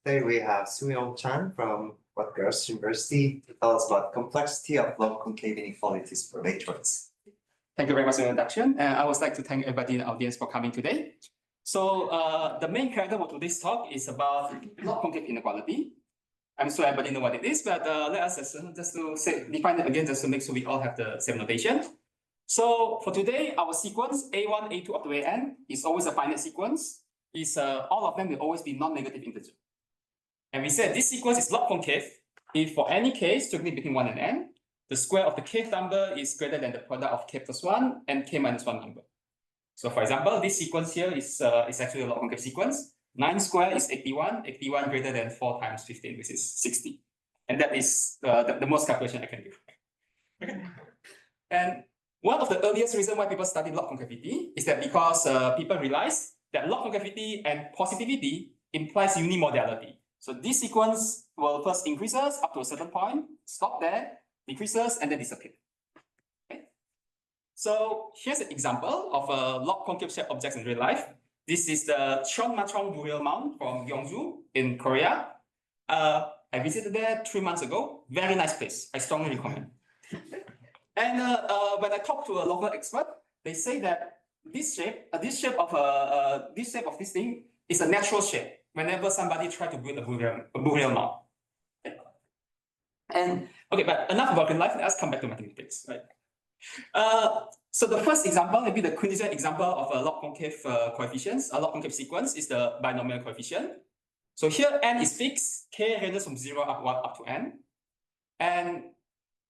Today we have Swee from Rutgers University to tell us about complexity of log-concave inequalities for matroids. Thank you very much for the introduction. And I would like to thank everybody in the audience for coming today. So the main character for today's talk is about log-concave inequality. I'm sure everybody knows what it is, but let us just to define it again, just to make sure we all have the same notation. So for today, our sequence A1, A2 up to AN is always a finite sequence. All of them will always be non-negative integer. And we said this sequence is log-concave if for any k strictly between 1 and n, the square of the kth number is greater than the product of k plus 1 and k minus 1 number. So for example, this sequence here is actually a log-concave sequence. 9 squared is 81, 81 greater than 4 times 15, which is 60. And that is the most calculation I can do. Okay. And one of the earliest reasons why people study log-concavity is that because people realize that log-concavity and positivity implies unimodality. So this sequence will first increases up to a certain point, stop there, decreases, and then disappear. Okay. So here's an example of a log-concave shaped objects in real life. This is the Cheonmatron burial mound from Gyeongju in Korea. I visited there 3 months ago. Very nice place. I strongly recommend. And when I talked to a local expert, they say that this shape of this thing is a natural shape whenever somebody tries to build a burial mound. Okay. And okay, but enough about real life. Let's come back to mathematics, right? So the first example, maybe the quintessential example of a log-concave coefficients, a log-concave sequence is the binomial coefficient. So here n is fixed, k ranges from 0 up to n. And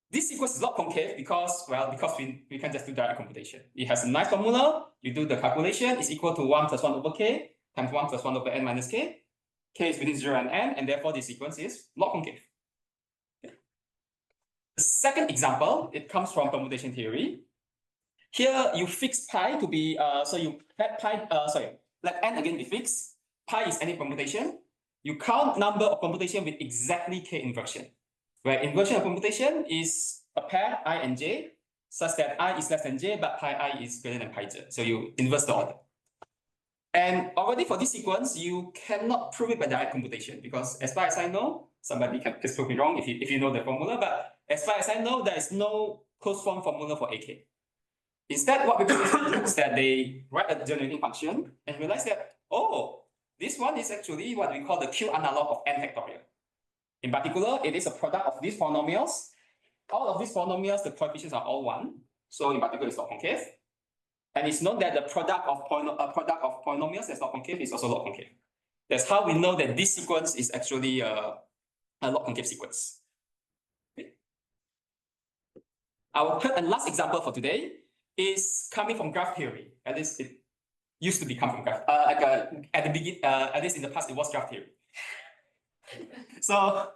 this sequence is log-concave because we can just do direct computation. It has a nice formula. You do the calculation, it's equal to 1 plus 1 over k times 1 plus 1 over n minus k. K is between 0 and n, and therefore this sequence is log-concave. Okay. The second example, it comes from permutation theory. Here you fix pi to be, so you let pi, let n again be fixed. Pi is any permutation. You count number of permutation with exactly k inversion, where inversion of permutation is a pair I and j, such that I is less than j, but pi I is greater than pi j. So you inverse the order. And already for this sequence, you cannot prove it by direct computation because as far as I know, somebody can please prove me wrong if you know the formula, but as far as I know, there is no closed form formula for AK. Instead, what people do is that they write a generating function and realize that, oh, this one is actually what we call the Q analog of n factorial. In particular, it is a product of these polynomials. All of these polynomials, the coefficients are all 1. So in particular, it's log-concave. And it's known that the product of polynomials that's log-concave is also log-concave. That's how we know that this sequence is actually a log-concave sequence. Okay. Our third and last example for today is coming from graph theory. At least it used to become from graph. At the beginning, at least in the past, it was graph theory. So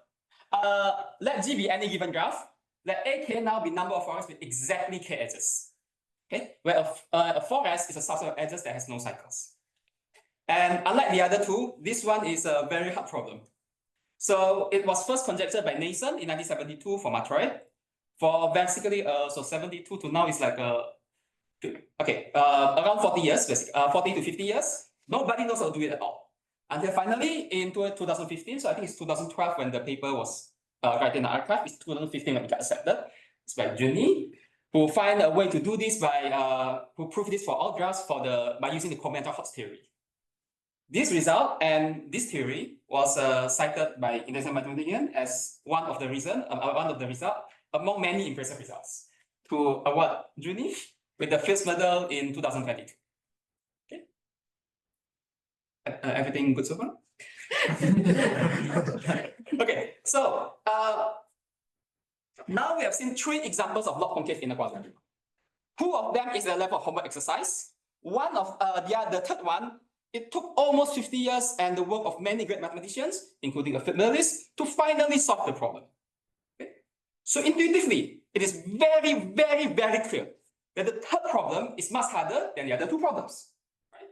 let G be any given graph. Let AK now be number of forests with exactly k edges. Okay, where a forest is a subset of edges that has no cycles. And unlike the other two, this one is a very hard problem. So it was first conjectured by Nason in 1972 for Matroid. For basically, so 72 to now is like around 40 years, basically, 40 to 50 years. Nobody knows how to do it at all. Until finally in 2015, so I think it's 2012 when the paper was right in the archive. It's 2015 when it got accepted. It's by Juni, who find a way to do this by who prove this for all graphs by using the combinatorial theory. This result and this theory was cited by international mathematicians as one of the result among many impressive results to award Juni with the Fields Medal in 2022. Okay, everything good so far? Okay, so now we have seen 3 examples of log-concave inequality. 2 of them is a level of homework exercise. One of the third one, it took almost 50 years and the work of many great mathematicians, including a medalist, to finally solve the problem. Okay? So intuitively, it is very, very, very clear that the third problem is much harder than the other 2 problems. Right?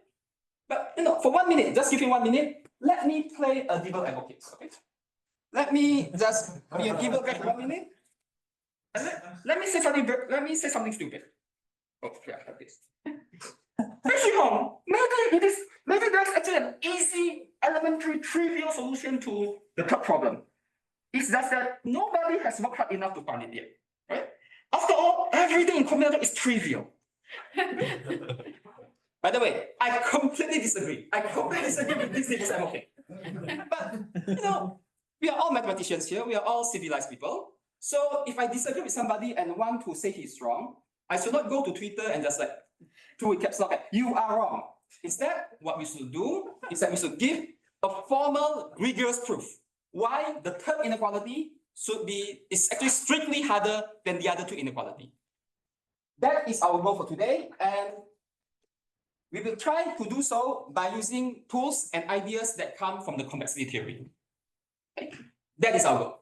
But for 1 minute, just give me 1 minute, let me play a devil advocate. Okay? Let me just be a devil advocate 1 minute. Let me say something. Let me say something stupid. Oh, yeah, like this. Very wrong. Maybe there's actually an easy, elementary, trivial solution to the third problem. It's just that nobody has worked hard enough to find it yet, right? After all, everything in combinatorial is trivial. By the way, I completely disagree. I completely disagree with this exam, okay? But, we are all mathematicians here. We are all civilized people. So if I disagree with somebody and want to say he's wrong, I should not go to Twitter and just like, to caps lock, you are wrong. Instead, what we should do is that we should give a formal, rigorous proof why the third inequality is actually strictly harder than the other two inequality. That is our goal for today, and we will try to do so by using tools and ideas that come from the complexity theory. Okay? That is our goal.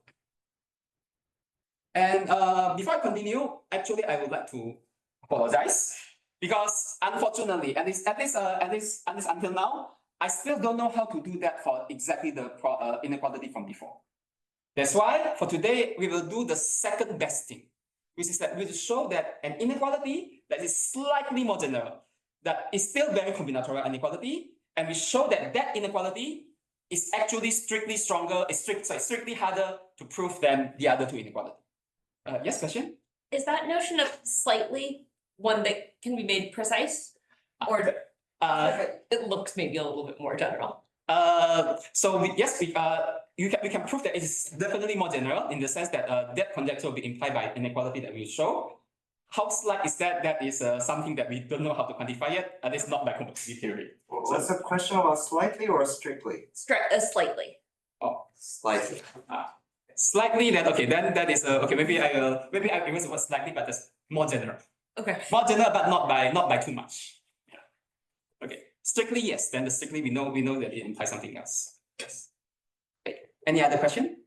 And before I continue, actually, I would like to apologize because unfortunately, at least until now, I still don't know how to do that for exactly the inequality from before. That's why for today, we will do the second best thing, which is that we will show that an inequality that is slightly more general, that is still very combinatorial inequality, and we show that that inequality is actually strictly harder to prove than the other two inequalities. Yes, question? Is that notion of slightly one that can be made precise? Or it looks maybe a little bit more general? We can prove that it is definitely more general in the sense that that conjecture will be implied by inequality that we will show. How slight is that? That is something that we don't know how to quantify yet, at least not by complexity theory. So that's a question about slightly or strictly? Slightly. Oh, Slightly. Slightly. Then okay. Then that is okay. Maybe I use the word slightly, but that's more general. Okay. More general, but not by too much. Yeah. Okay. Strictly, yes. Then the strictly we know that it implies something else. Yes. Okay. Any other question?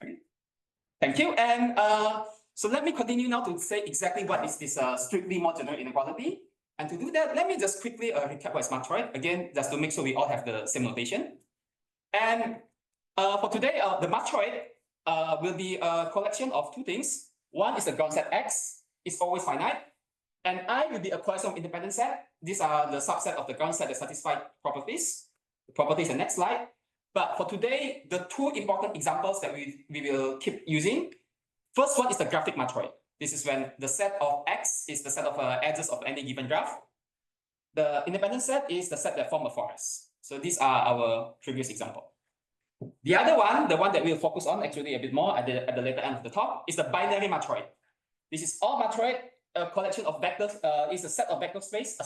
Okay. Thank you. And so let me continue now to say exactly what is this strictly more general inequality. And to do that, let me just quickly recap what is matroid again, just to make sure we all have the same notation. And for today, the matroid will be a collection of two things. One is the ground set X, is always finite, and I will be a collection of independent set. These are the subset of the ground set that satisfy properties. The properties in the next slide. But for today, the two important examples that we will keep using. First one is the graphic matroid. This is when the set of X is the set of edges of any given graph. The independent set is the set that form a forest. So these are our previous example. The other one, the one that we'll focus on actually a bit more at the later end of the talk, is the binary matroid. This is all matroid, a collection of vectors, is a set of vector space,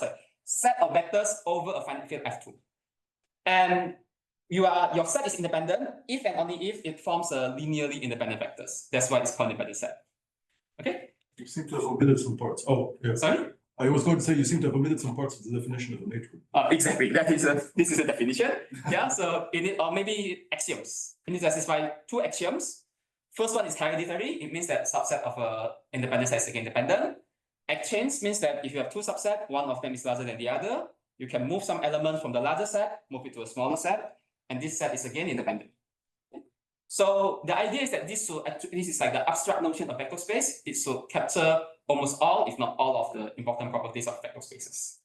set of vectors over a finite field F2. And your set is independent if and only if it forms a linearly independent vectors. That's why it's called independent set. Okay? You seem to have omitted some parts. Oh, yeah. Sorry? I was going to say you seem to have omitted some parts of the definition of a matrix. Exactly. This is a definition. Yeah. So or maybe axioms. You need to satisfy two axioms. First one is hereditary. It means that subset of a independent set is again independent. Exchange means that if you have two subsets, one of them is larger than the other, you can move some element from the larger set, move it to a smaller set, and this set is again independent. So the idea is that this is like the abstract notion of vector space. It should capture almost all, if not all, of the important properties of vector spaces.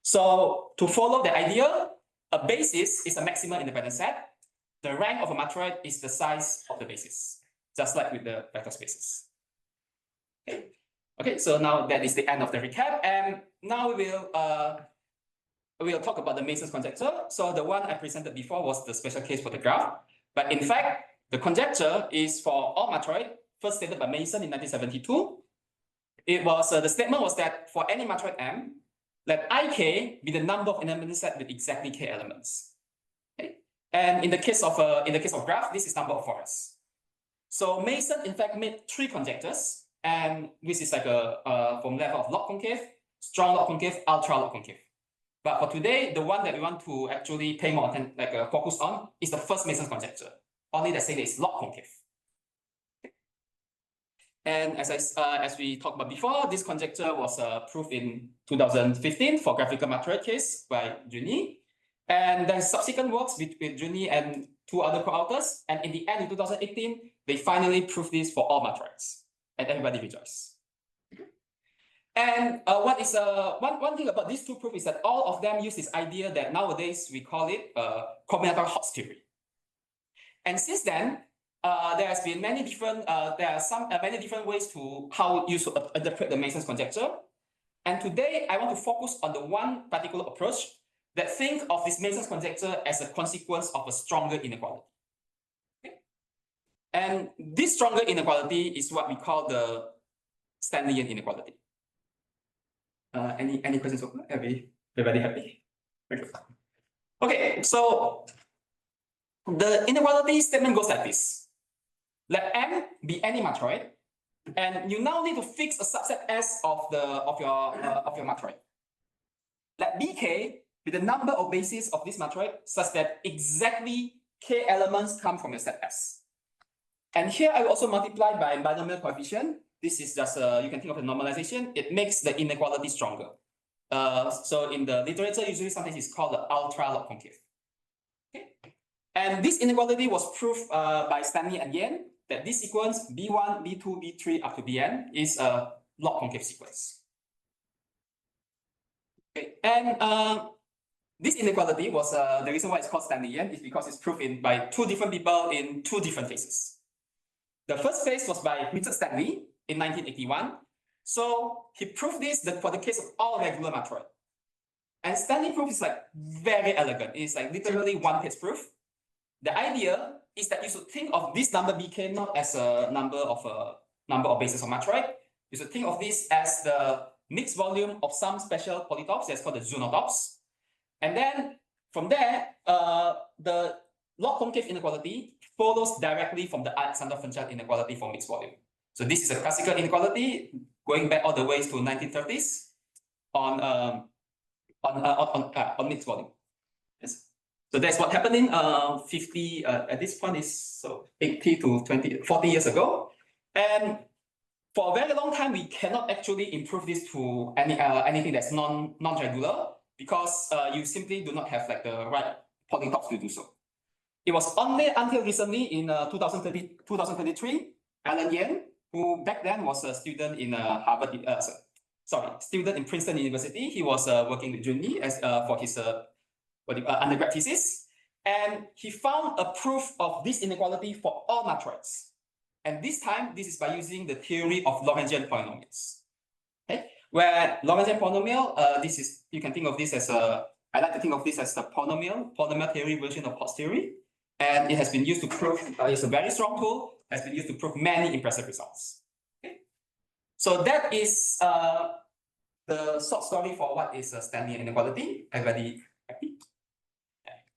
So to follow the idea, a basis is a maximal independent set. The rank of a matroid is the size of the basis, just like with the vector spaces. Okay, so now that is the end of the recap, and now we'll talk about the Mason's conjecture. So the one I presented before was the special case for the graph, but in fact, the conjecture is for all matroid, first stated by Mason in 1972. It was the statement was that for any matroid M, let Ik be the number of independent set with exactly k elements. Okay? And in the case of graph, this is number of forests. So Mason in fact made three conjectures, and which is like from level of log-concave, strong log-concave, ultra log-concave. But for today, the one that we want to actually pay more attention, focus on, is the first Mason's conjecture. Only that say that it's log-concave. And as we talked about before, this conjecture was proved in 2015 for graphical matroid case by Juni. And then subsequent works with Juni and two other co-authors. And in the end, in 2018, they finally proved this for all matroids. And everybody rejoiced. And one thing about these two proofs is that all of them use this idea that nowadays we call it combinatorial Hodge theory. And since then, there has been many different many different ways to how you should interpret the Mason's conjecture. And today I want to focus on the one particular approach that think of this Mason's conjecture as a consequence of a stronger inequality. Okay? And this stronger inequality is what we call the Stanley-Yan inequality. Any questions so far? Everybody happy? Okay. Okay, so the inequality statement goes like this. Let M be any matroid, and you now need to fix a subset S of your matroid. Let Bk be the number of bases of this matroid such that exactly k elements come from your set S. And here I will also multiply by binomial coefficient. This is just you can think of a normalization. It makes the inequality stronger. So in the literature, usually sometimes it's called the ultra log-concave. Okay, and this inequality was proved by Stanley and Yan that this sequence B1, B2, B3 up to Bn is a log-concave sequence. Okay, and this inequality was the reason why it's called Stanley-Yan is because it's proved by two different people in two different phases. The first phase was by Richard Stanley in 1981. So he proved this for the case of all regular matroid. And Stanley proof is like very elegant. It's like literally one-page proof. The idea is that you should think of this number Bk not as a number of bases of matroid. You should think of this as the mixed volume of some special polytops that's called the zoonotops. And then from there, the log-concave inequality follows directly from the Alexander-Fairchild inequality for mixed volume. So this is a classical inequality going back all the way to 1930s on mixed volume. Yes. So that's what happened in 50 at this point is so 80 to 40 years ago. And for a very long time, we cannot actually improve this to anything that's non-triangular because you simply do not have like the right polytops to do so. It was only until recently in 2023, Alan Yan, who back then was a student in student in Princeton University. He was working with Junli as for his undergrad thesis, and he found a proof of this inequality for all matroids. And this time, this is by using the theory of Lorentzian polynomials. Okay, where Lorentzian polynomial, this is you can think of this as I like to think of this as the polynomial theory version of Hodge theory. And it has been used to prove, it's a very strong tool, has been used to prove many impressive results. Okay? So that is the short story for what is a Stanley inequality. Everybody happy?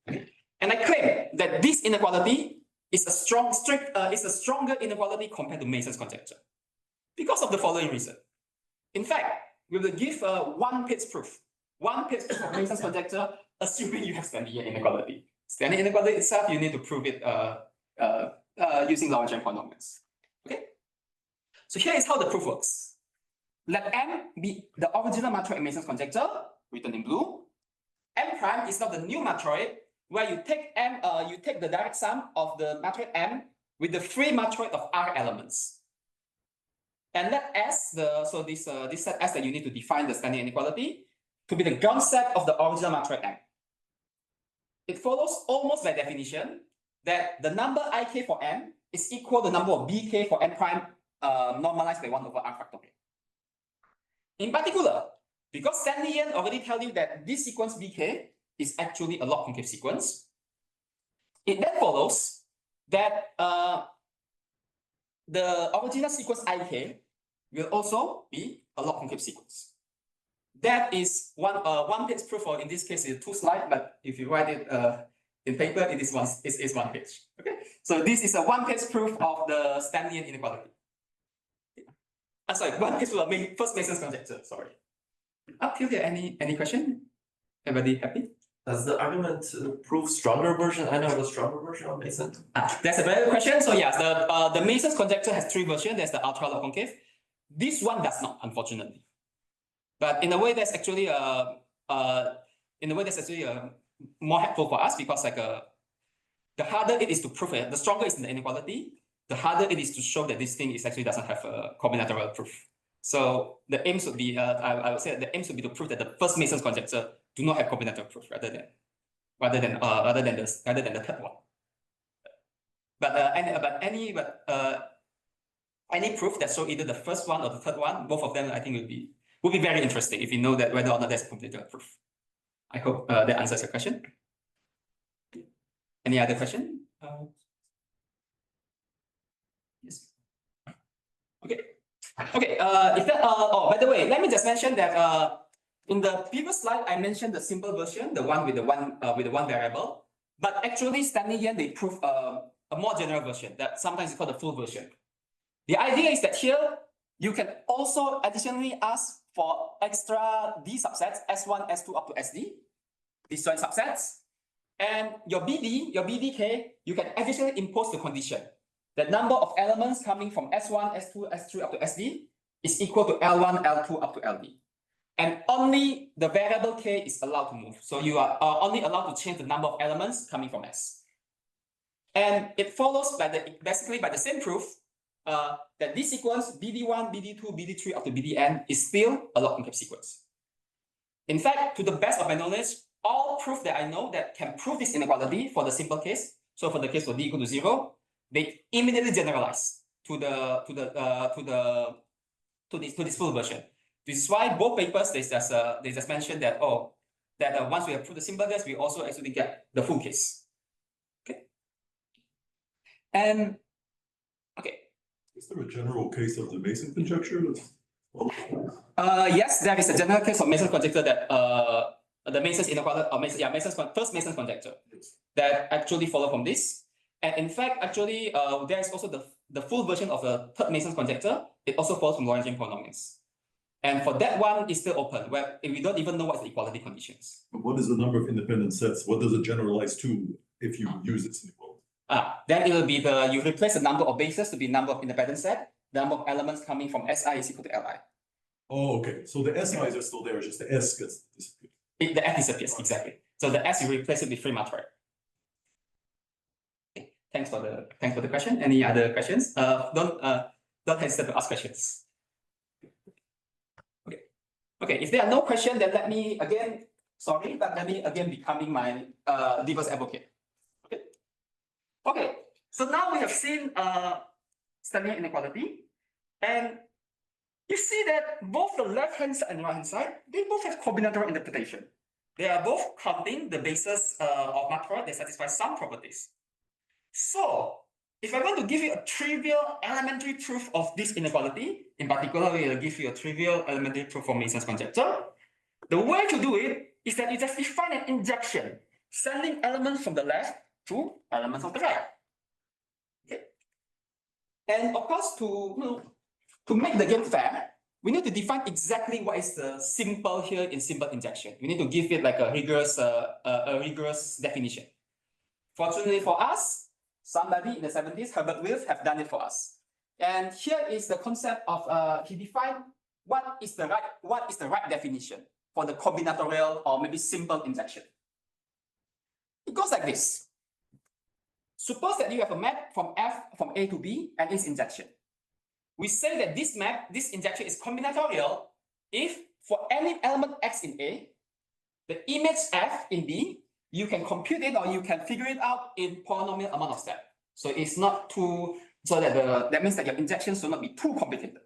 Okay. And I claim that this inequality is a stronger inequality compared to Mason's conjecture because of the following reason. In fact, we will give one-page proof of Mason's conjecture, assuming you have Stanley-Yan inequality. Stanley inequality itself, you need to prove it using Lorentzian polynomials. Okay? So here is how the proof works. Let M be the original matroid in Mason's conjecture, written in blue. M prime is not the new matroid, where you take M, you take the direct sum of the matroid M with the free matroid of R elements. And let S, this set S that you need to define the Stanley inequality, to be the ground set of the original matroid M. It follows almost by definition that the number ik for M is equal to the number of bk for n prime normalized by 1 over r factorial. In particular, because Stanley-Yan already tell you that this sequence bk is actually a log-concave sequence, it then follows that the original sequence ik will also be a log-concave sequence. That is one-page proof, or in this case, it's 2 slides, but if you write it in paper, it is one page. Okay, so this is a one-page proof of the Stanley-Yan inequality. Sorry, one page proof of first Mason's conjecture. Sorry. Up till here, any question? Everybody happy? Does the argument prove stronger version? I know the stronger version of Mason. That's a very good question. So yes, the Mason's conjecture has 3 versions. There's the ultra log-concave. This one does not, unfortunately. But in a way, that's actually more helpful for us because the harder it is to prove it, the stronger is the inequality, the harder it is to show that this thing is actually doesn't have a combinatorial proof. So the aims would be, I would say the aims would be to prove that the first Mason's conjecture do not have combinatorial proof rather than the third one. But any proof that show either the first one or the third one, both of them I think would be very interesting if you know that whether or not there's a combinatorial proof. I hope that answers your question. Any other question? Yes. Okay. Okay. If that oh, by the way, let me just mention that in the previous slide I mentioned the simple version, the one with the one variable, but actually Stanley-Yan they prove a more general version that sometimes it's called the full version. The idea is that here you can also additionally ask for extra D subsets S1, S2 up to SD, disjoint subsets, and your BDK, you can additionally impose the condition. The number of elements coming from S1, S2, S3 up to SD is equal to L1, L2 up to LD. And only the variable K is allowed to move. So you are only allowed to change the number of elements coming from S. And it follows basically by the same proof that this sequence BD1, BD2, BD3 up to BDN is still a log-concave sequence. In fact, to the best of my knowledge, all proof that I know that can prove this inequality for the simple case, so for the case for D equal to 0, they immediately generalize to this full version. This is why both papers they just mentioned that once we have proved the simple case, we also actually get the full case. Okay. And okay. Is there a general case of the Mason conjecture? Yes, there is a general case of Mason's conjecture that the Mason's inequality or first Mason's conjecture that actually follow from this. And in fact, actually, there is also the full version of the third Mason's conjecture. It also follows from Lorentzian polynomials. And for that one, it's still open, where we don't even know what's the equality conditions. What is the number of independent sets? What does it generalize to if you use this inequality? Then it will be you replace the number of bases to be number of independent set. The number of elements coming from SI is equal to LI. Oh, okay. So the SIs are still there, just the S gets disappeared. The F disappears, exactly. So the S you replace it with free matroid. Okay. Thanks for the question. Any other questions? Don't hesitate to ask questions. Okay. Okay. If there are no questions, then let me again becoming my devil's advocate. Okay. Okay. So now we have seen Stanley-Yan inequality, and you see that both the left-hand side and right-hand side, they both have combinatorial interpretation. They are both counting the bases of matroid that satisfy some properties. So, if I want to give you a trivial elementary proof of this inequality, in particular, we will give you a trivial elementary proof for Mason's conjecture. The way to do it is that you just define an injection, sending elements from the left to elements of the right. Okay. And of course, to make the game fair, we need to define exactly what is the simple here in simple injection. We need to give it like a rigorous definition. Fortunately for us, somebody in the 70s, Herbert Wilf, have done it for us. And here is the concept of he defined what is the right definition for the combinatorial or maybe simple injection. It goes like this. Suppose that you have a map from A to B and its injection. We say that this injection is combinatorial if for any element X in A, the image F in B, you can compute it or you can figure it out in polynomial amount of steps. So it's not too, so that that means that your injections will not be too complicated.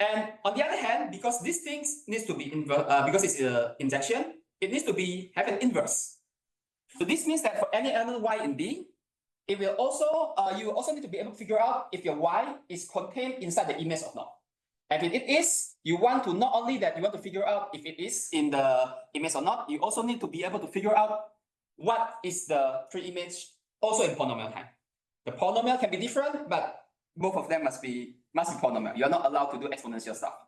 And on the other hand, because these things needs to be because it's an injection, it needs to have an inverse. So this means that for any element Y in B, it will also you also need to be able to figure out if your Y is contained inside the image or not. And if it is, you want to not only that you want to figure out if it is in the image or not, you also need to be able to figure out what is the pre-image also in polynomial time. The polynomial can be different, but both of them must be polynomial. You are not allowed to do exponential stuff.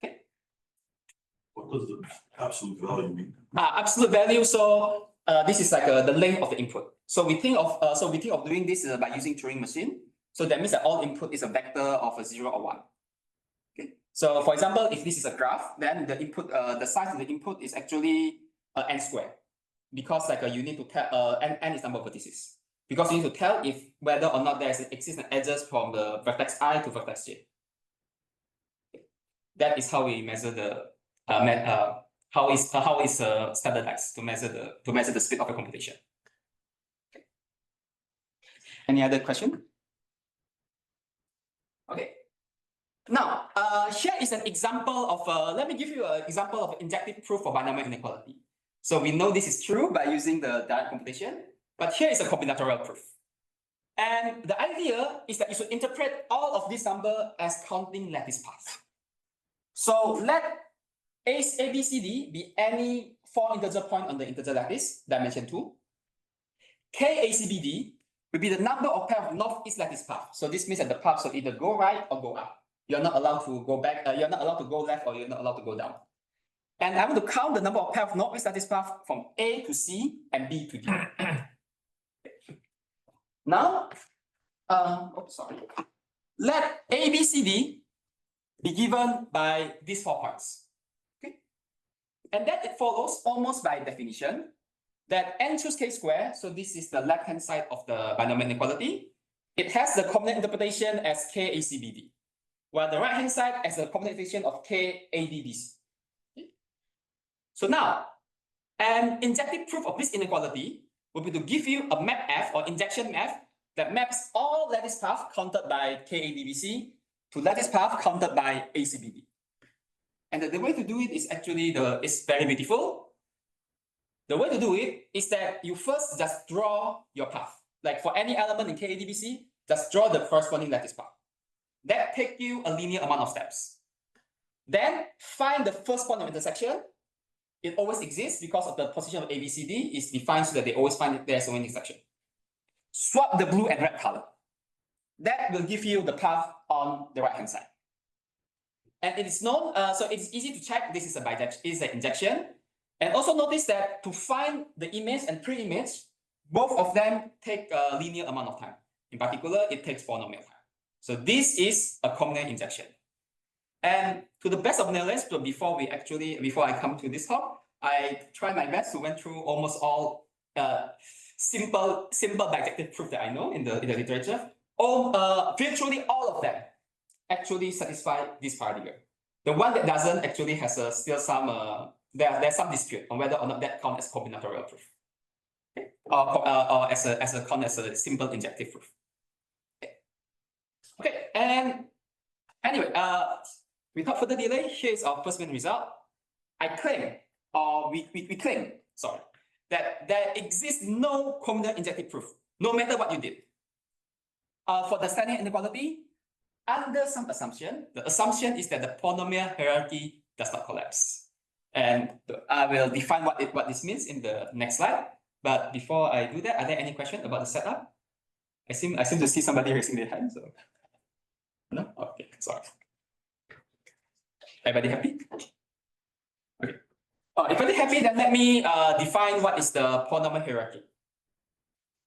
Okay. What does the absolute value mean? Absolute value. So this is like the length of the input. So we think of doing this by using Turing machine. So that means that all input is a vector of a 0 or 1. Okay. So for example, if this is a graph, then the input, the size of the input is actually n squared, because like you need to tell n is number of vertices. Because you need to tell if whether or not there exists an edges from the vertex I to vertex J. That is how we measure the how is standardized to measure the speed of a computation. Okay. Any other question? Okay. Now, here is an example of let me give you an example of injective proof for binomial inequality. So we know this is true by using the direct computation, but here is a combinatorial proof. And the idea is that you should interpret all of this number as counting lattice paths. So let A, B, C, D be any 4 integer point on the integer lattice, dimension 2. K, A, C, B, D will be the number of pair of northeast lattice path. So this means that the paths will either go right or go up. You're not allowed to go back, you're not allowed to go left, or you're not allowed to go down. And I want to count the number of pair of northeast lattice path from A to C and B to D. Now, let A, B, C, D be given by these 4 points. Okay? And then it follows almost by definition that n choose k square, so this is the left-hand side of the binomial inequality. It has the combinate interpretation as k a c b d, while the right-hand side has a combinate interpretation of k a d b c. Okay? So now, an injective proof of this inequality will be to give you a map F or injection map that maps all lattice paths counted by KADBC to lattice path counted by ACBD. And the way to do it is actually it's very beautiful. The way to do it is that you first just draw your path. Like for any element in KADBC, just draw the corresponding lattice path. That takes you a linear amount of steps. Then find the first point of intersection. It always exists because of the position of ABCD is defined so that they always find there's an intersection. Swap the blue and red color. That will give you the path on the right-hand side. And it is known, so it's easy to check this is an injection. And also notice that to find the image and pre-image, both of them take a linear amount of time. In particular, it takes polynomial time. So this is a combinate injection. And to the best of knowledge, before I come to this talk, I try my best to went through almost all simple bijective proof that I know in the literature. Virtually all of them actually satisfy this paradigm. The one that doesn't actually has still some there's some dispute on whether or not that counts as combinatorial proof, okay? Or as a simple injective proof. Okay, and anyway, without further delay, here's our first main result. I claim, or we claim, sorry, that there exists no combinatorial injective proof, no matter what you did. For the Stanley-Yan inequality, under some assumption, the assumption is that the polynomial hierarchy does not collapse. And I will define what this means in the next slide. But before I do that, are there any questions about the setup? I seem to see somebody raising their hand. So no? Okay, sorry. Everybody happy? Okay. If everybody happy, then let me define what is the polynomial hierarchy.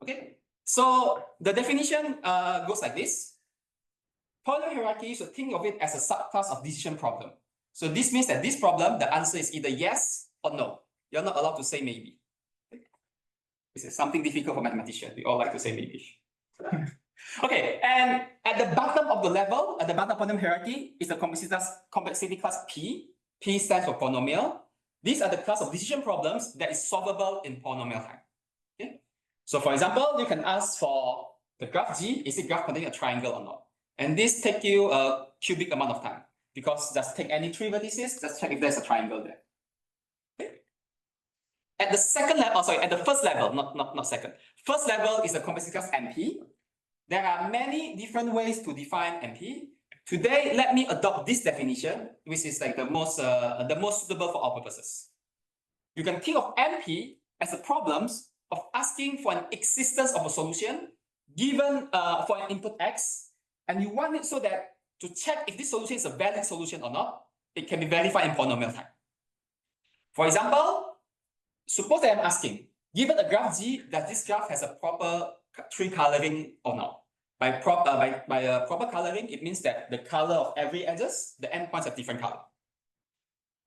Okay. So the definition goes like this. Polynomial hierarchy, you should think of it as a subclass of decision problem. So this means that this problem, the answer is either yes or no. You're not allowed to say maybe. This is something difficult for mathematicians. We all like to say maybe. Okay, and at the bottom of the level, at the bottom polynomial hierarchy, is the complexity class P. P stands for polynomial. These are the class of decision problems that is solvable in polynomial time. Okay? So for example, you can ask for the graph G, is it graph containing a triangle or not? And this takes you a cubic amount of time, because just take any 3 vertices, just check if there's a triangle there. Okay? At the second level, at the first level, not second. First level is the complexity class NP. There are many different ways to define NP. Today, let me adopt this definition, which is like the most suitable for our purposes. You can think of NP as the problems of asking for an existence of a solution given for an input X, and you want it so that to check if this solution is a valid solution or not, it can be verified in polynomial time. For example, suppose that I'm asking, given a graph G, does this graph has a proper tree coloring or not? By proper coloring, it means that the color of every edges, the endpoints have different color.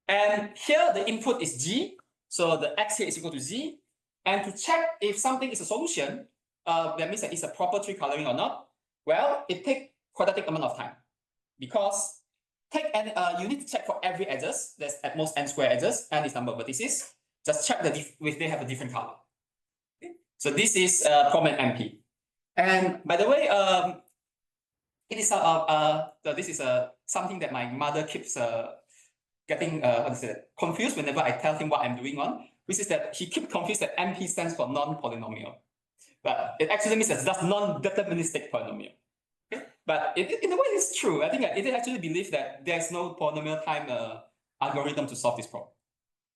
And here the input is G, so the X here is equal to Z. And to check if something is a solution, that means that it's a proper tree coloring or not. Well, it takes quadratic amount of time, because take and you need to check for every edges. There's at most n square edges, n is number of vertices. Just check if they have a different color. Okay. So this is problem MP. And by the way, it is this is something that my mother keeps getting confused whenever I tell him what I'm doing on, which is that he keeps confused that MP stands for non-polynomial. But it actually means that that's non-deterministic polynomial. Okay? But in a way, it's true. I think it actually believes that there's no polynomial time algorithm to solve this problem.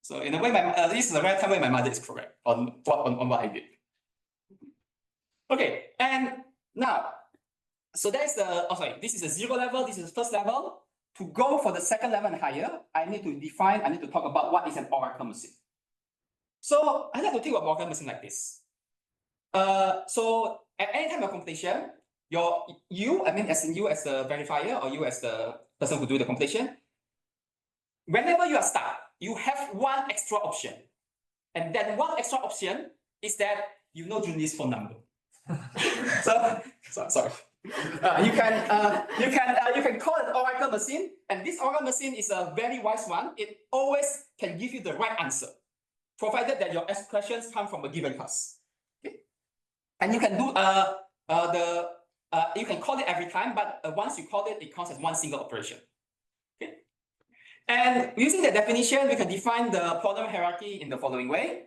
So in a way, this is the right time where my mother is correct on what I did. Okay, and now, so that's the, this is the 0 level, this is the first level. To go for the second level and higher, I need to talk about what is an oracle machine. So I like to think of oracle machine like this. So at any time of computation, you as the verifier or you as the person who do the computation, whenever you are stuck, you have one extra option. And then one extra option is that you know Junli's phone number. Sorry. You can call it oracle machine, and this oracle machine is a very wise one. It always can give you the right answer, provided that your questions come from a given class. Okay? And you can do you can call it every time, but once you call it, it counts as one single operation. Okay? And using the definition, we can define the problem hierarchy in the following way.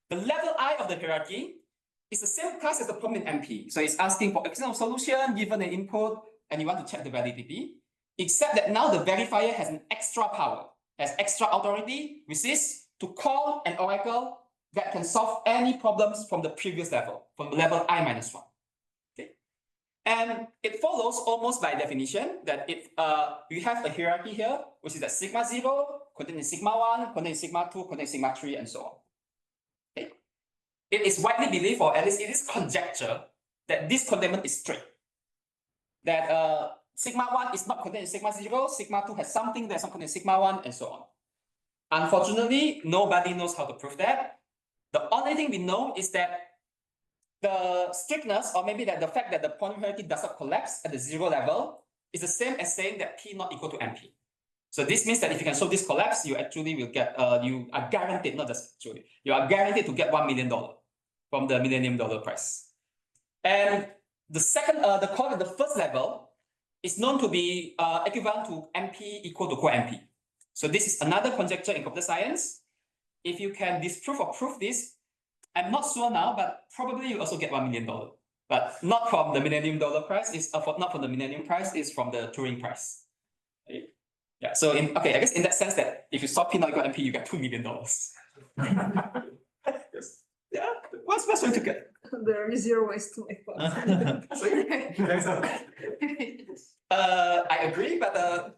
The level I of the hierarchy is the same class as the problem in MP. So it's asking for external solution, given an input, and you want to check the validity. Except that now the verifier has an extra power, has extra authority, which is to call an oracle that can solve any problems from the previous level, from level I minus 1. Okay? And it follows almost by definition that if you have a hierarchy here, which is that sigma 0, containing sigma 1, containing sigma 2, containing sigma 3, and so on. It is widely believed, or at least it is conjecture, that this containment is straight. That sigma 1 is not contained in sigma 0, sigma 2 has something that's not contained in sigma 1, and so on. Unfortunately, nobody knows how to prove that. The only thing we know is that the strictness, or maybe that the fact that the polynomial hierarchy does not collapse at the 0 level, is the same as saying that P not equal to MP. So this means that if you can show this collapse, you actually will get, you are guaranteed, not just actually, you are guaranteed to get $1 million from the Millennium Dollar Prize. And the second, the first level is known to be equivalent to MP equal to co-MP. So this is another conjecture in computer science. If you can disprove or prove this, I'm not sure now, but probably you also get $1 million. But not from the Millennium Dollar Prize, not from the Millennium Prize, it's from the Turing Prize. Okay. Yeah, so I guess in that sense that if you solve P not equal to MP, you get $2 million. Yes. Yeah, what's going to get? There are 0 ways to make fun. I agree, but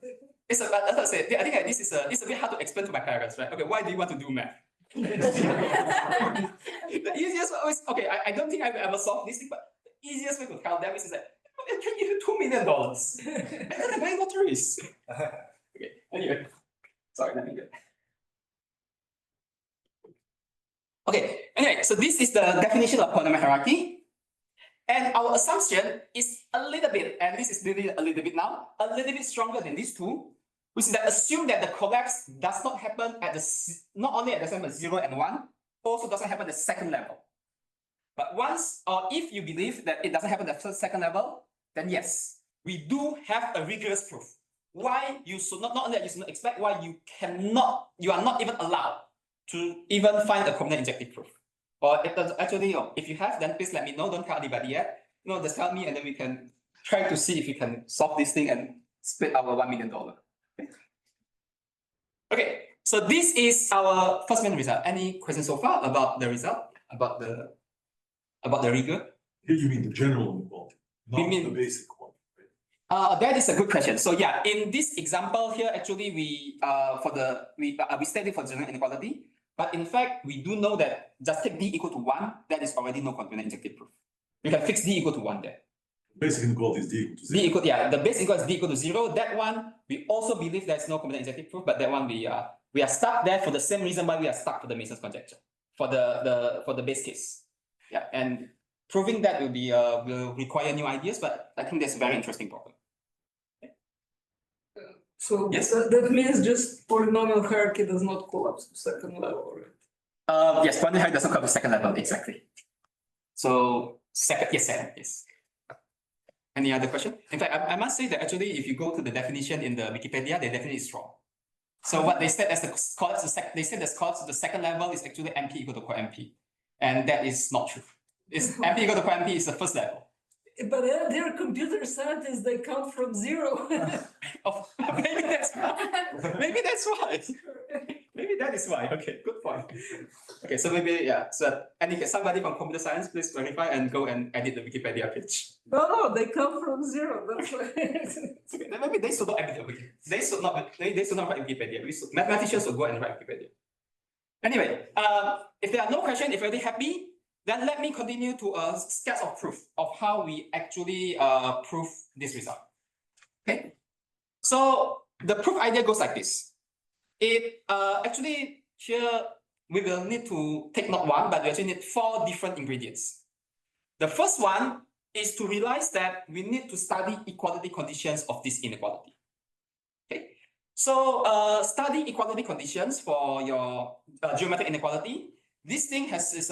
it's as I said, I think this is it's a bit hard to explain to my parents, right? Okay, why do you want to do math? The easiest way always, I don't think I've ever solved this thing, but the easiest way to tell them is that I can give you $2 million. I can buy lotteries. Okay, anyway, sorry, let me get. Okay, anyway, so this is the definition of polynomial hierarchy. And our assumption is a little bit, and this is really a little bit now, a little bit stronger than these two, which is that assume that the collapse does not happen at not only at the same as 0 and 1, also doesn't happen at the second level. But once, or if you believe that it doesn't happen at the second level, then yes, we do have a rigorous proof. Why you should not only that you should not expect, why you are not even allowed to even find a combinatorial injective proof. Or if actually, if you have, then please let me know. Don't tell anybody yet. Just tell me, and then we can try to see if we can solve this thing and split our $1 million. Okay, so this is our first main result. Any questions so far about the result? About the rigor? Here you mean the general inequality, not the basic one. That is a good question. So yeah, in this example here, actually we stated for general inequality, but in fact we do know that just take d equal to 1, that is already no combinatorial injective proof. We can fix d equal to 1 there. Basic inequality is d equal to 0. The basic inequality is d equal to 0. That one we also believe there's no combinatorial injective proof, but that one we are stuck there for the same reason why we are stuck for the Mason's conjecture for the base case. Yeah, and proving that will require new ideas, but I think that's a very interesting problem. So Yes. that means just polynomial hierarchy does not collapse to second level, right? Yes, polynomial hierarchy doesn't come to second level, exactly. So second, yes. Any other question? In fact, I must say that actually, if you go to the definition in the Wikipedia, they definitely is wrong. So what they said as the collapse they said the collapse to the second level is actually MP equal to co-MP. And that is not true. It's MP equal to co-MP is the first level. But they're computer scientists, they count from zero. Oh, maybe that's why. Maybe that's why. Maybe that is why. Okay, good point. Okay, so maybe, yeah. So, anyway, somebody from computer science, please verify and go and edit the Wikipedia page. No, they come from zero, that's why. Okay, then maybe they should not edit the Wikipedia. They should not write Wikipedia. Mathematicians should go and write Wikipedia. Anyway, if there are no questions, if you're already happy, then let me continue to a sketch of proof of how we actually prove this result. Okay, so the proof idea goes like this. It actually here we will need to take not one, but we actually need 4 different ingredients. The first one is to realize that we need to study equality conditions of this inequality. Okay, so study equality conditions for your geometric inequality. This thing has is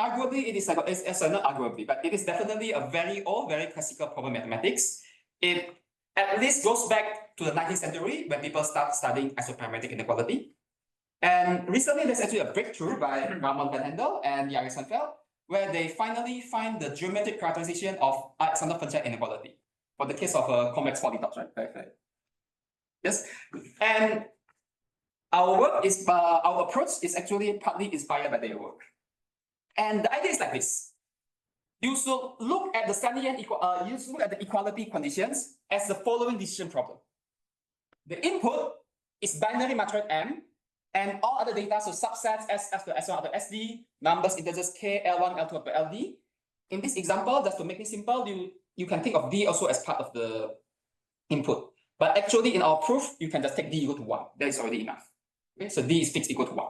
arguably it is like not arguably, but it is definitely a very old, very classical problem mathematics. It at least goes back to the 19th century when people start studying isoparametric inequality. And recently there's actually a breakthrough by Ramon van Hendel and Jari Sonnenfeld, where they finally find the geometric characterization of Alexander-Funchal inequality for the case of a convex polytops, right? Yes, and our work is our approach is actually partly inspired by their work. And the idea is like this. You should look at the Stanley-Yan you should look at the equality conditions as the following decision problem. The input is binary matroid M, and all other data, so subsets S to S1 to SD, numbers, integers K, L1, L2 up to LD. In this example, just to make it simple, you can think of D also as part of the input. But actually in our proof, you can just take D equal to 1. That is already enough. Okay, so D is fixed equal to 1.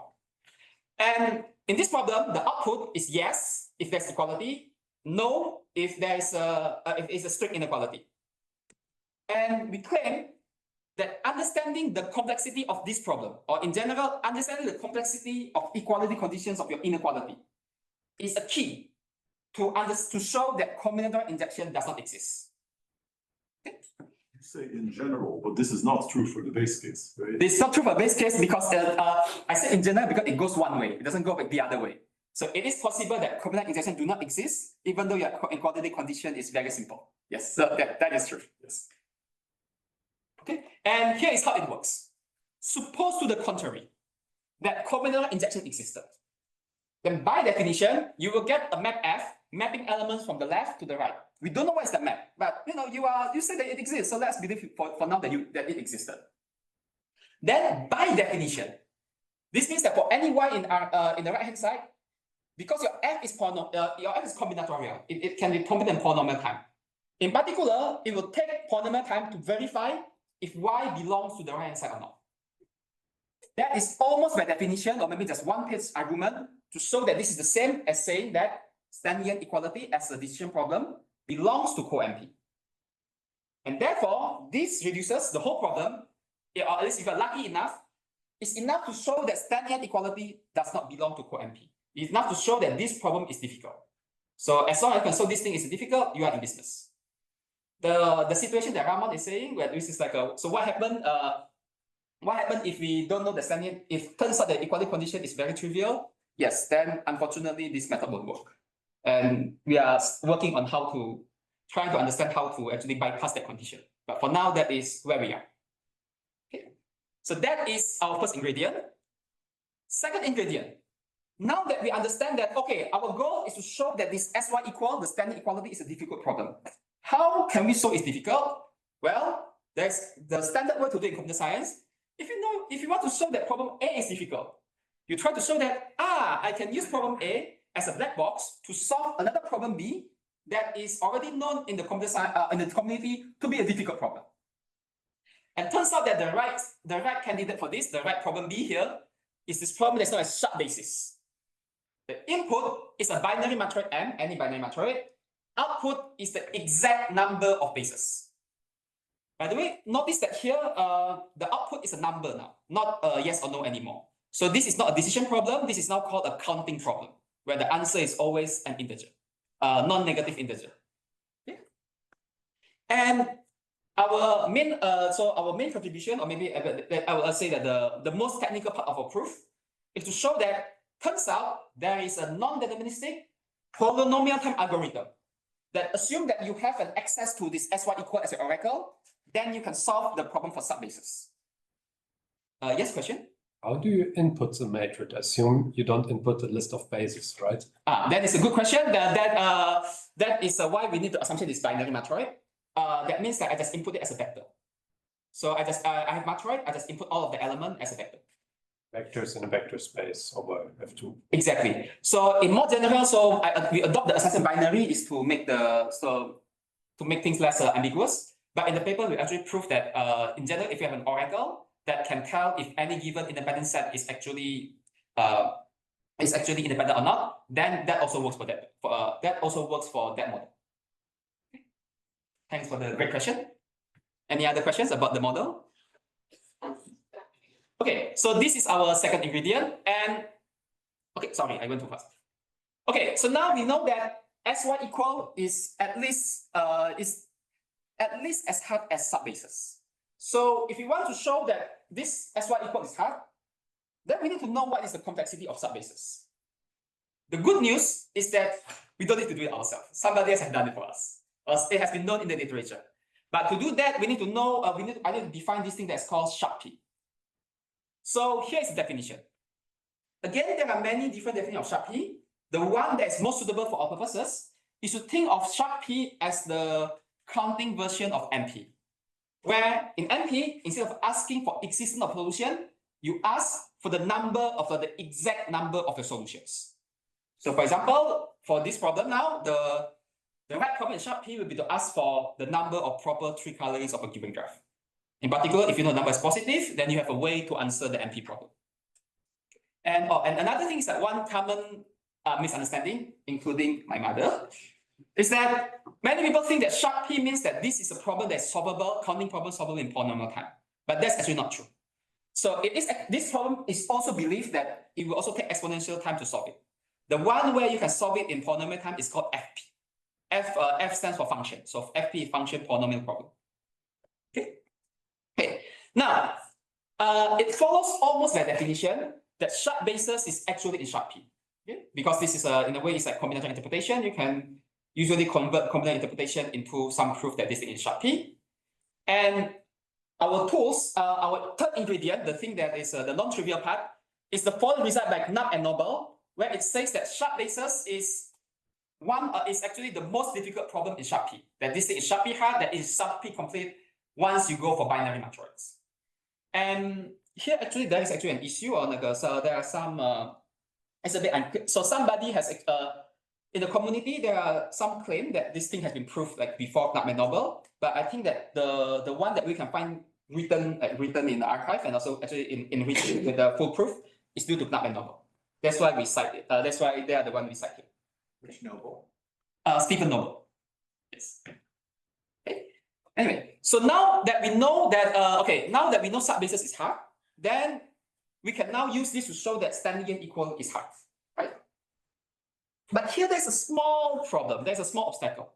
And in this problem, the output is yes, if there's equality, no, if there's if it's a strict inequality. And we claim that understanding the complexity of this problem, or in general, understanding the complexity of equality conditions of your inequality, is a key to show that combinatorial injection does not exist. Okay? You say in general, but this is not true for the base case, right? This is not true for base case because I said in general because it goes one way, it doesn't go back the other way. So it is possible that combinatorial injection do not exist, even though your equality condition is very simple. Yes, so that is true. Yes. Okay, and here is how it works. Suppose to the contrary, that combinatorial injection existed. Then by definition, you will get a map F, mapping elements from the left to the right. We don't know what is the map, but you say that it exists, so let's believe for now that it existed. Then by definition, this means that for any y in the right hand side, because your F is combinatorial, it can be combined in polynomial time. In particular, it will take polynomial time to verify if y belongs to the right hand side or not. That is almost by definition, or maybe just one page argument to show that this is the same as saying that Stanley-Yan equality as a decision problem belongs to co-MP. And therefore, this reduces the whole problem, or at least if you're lucky enough, it's enough to show that Stanley-Yan equality does not belong to co-MP. It's enough to show that this problem is difficult. So as long as you can show this thing is difficult, you are in business. The situation that Ramon is saying, where this is like so what happened if we don't know the Stanley-Yan, if it turns out the equality condition is very trivial, yes, then unfortunately this method won't work. And we are working on trying to understand how to actually bypass that condition. But for now, that is where we are. Okay. So that is our first ingredient. Second ingredient. Now that we understand that, okay, our goal is to show that this SY equal, the Stanley equality is a difficult problem. How can we show it's difficult? Well, there's the standard way to do it in computer science. If you want to show that problem A is difficult, you try to show that, I can use problem A as a black box to solve another problem B that is already known in the computer science, in the community to be a difficult problem. And turns out that the right candidate for this, the right problem B here, is this problem that's known as sharp basis. The input is a binary matroid M, any binary matroid. Output is the exact number of bases. By the way, notice that here, the output is a number now, not a yes or no anymore. So this is not a decision problem. This is now called a counting problem, where the answer is always an integer, non-negative integer. Okay. And our main, our main contribution, or maybe I will say that the most technical part of our proof is to show that turns out there is a non-deterministic polynomial time algorithm that assume that you have an access to this sy equal as an oracle, then you can solve the problem for subbases. Yes, question? How do you input the matrix? Assume you don't input a list of bases, right? That is a good question. That is why we need to assumption this binary matroid. That means that I just input it as a vector. So I have matroid, I just input all of the element as a vector. Vectors in a vector space over F2. Exactly. So in more general, we adopt the assumption binary is to make things less ambiguous. But in the paper, we actually prove that in general, if you have an oracle that can tell if any given independent set is actually independent or not, then that also works for that. That also works for that model. Okay. Thanks for the great question. Any other questions about the model? Okay, so this is our second ingredient, and okay, sorry, I went too fast. Okay, so now we know that sy equal is at least as hard as subbases. So if we want to show that this sy equal is hard, then we need to know what is the complexity of subbases. The good news is that we don't need to do it ourselves. Somebody else has done it for us. It has been known in the literature. But to do that, we need to know, I need to define this thing that's called sharp P. So here is the definition. Again, there are many different definitions of sharp P. The one that is most suitable for our purposes is to think of sharp P as the counting version of NP. Where in NP, instead of asking for existence of solution, you ask for the number of the exact number of the solutions. So for example, for this problem now, the right problem in sharp P will be to ask for the number of proper tree colorings of a given graph. In particular, if you know the number is positive, then you have a way to answer the NP problem. And another thing is that one common misunderstanding, including my mother, is that many people think that sharp P means that this is a problem that's solvable, counting problem solvable in polynomial time. But that's actually not true. So this problem is also believed that it will also take exponential time to solve it. The one where you can solve it in polynomial time is called FP. F stands for function. So FP is function polynomial problem. Okay. Now, it follows almost by definition that sharp basis is actually in sharp P. Okay? Because this is in a way it's like combinatorial interpretation. You can usually convert combinatorial interpretation into some proof that this thing is sharp P. And our tools, our third ingredient, the thing that is the non-trivial part, is the following result by Knapp and Noble, where it says that sharp basis is actually the most difficult problem in sharp P. That this thing is sharp P hard, that is sharp P complete once you go for binary matroids. And here actually there is actually an issue on so there are some it's a bit unclear. So somebody has in the community there are some claim that this thing has been proved like before Knapp and Noble, but I think that the one that we can find written in the archive and also actually in written with the full proof is due to Knapp and Noble. That's why we cite it. That's why they are the one we cite here. Which Noble? Stephen Noble. Yes. Okay. Anyway, so now that we know that now that we know subbasis is hard, then we can now use this to show that Stanley-Yan equal is hard, right? But here there's a small problem. There's a small obstacle.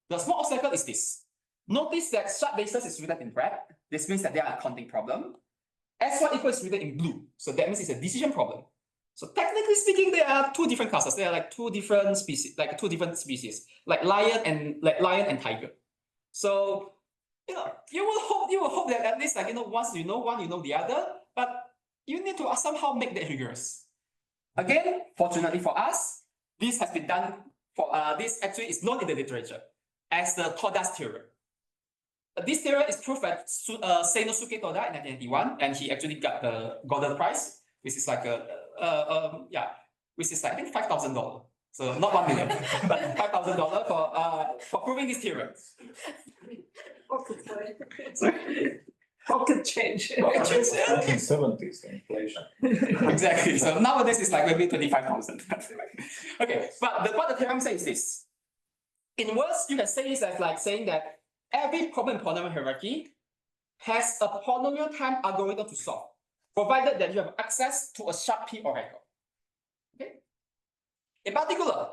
The small obstacle is this. Notice that subbasis is written in red. This means that they are a counting problem. S1 equal is written in blue. So that means it's a decision problem. So technically speaking, there are two different classes. There are like two different species, like lion and tiger. So you will hope that at least once you know one, you know the other. But you need to somehow make that rigorous. Again, fortunately for us, this has been done for this actually is known in the literature as the Toda's theorem. This theorem is proved by Seinosuke Toda in 1991, and he actually got the Golden Prize, which is like which is like, I think $5,000. So not 1 million, but $5,000 for proving this theorem. Pocket change. 1970s inflation. Exactly. So nowadays it's like maybe 25,000. Okay, but what the theorem says is this. In words, you can say this as like saying that every problem in polynomial hierarchy has a polynomial time algorithm to solve, provided that you have access to a sharp P oracle. Okay. In particular,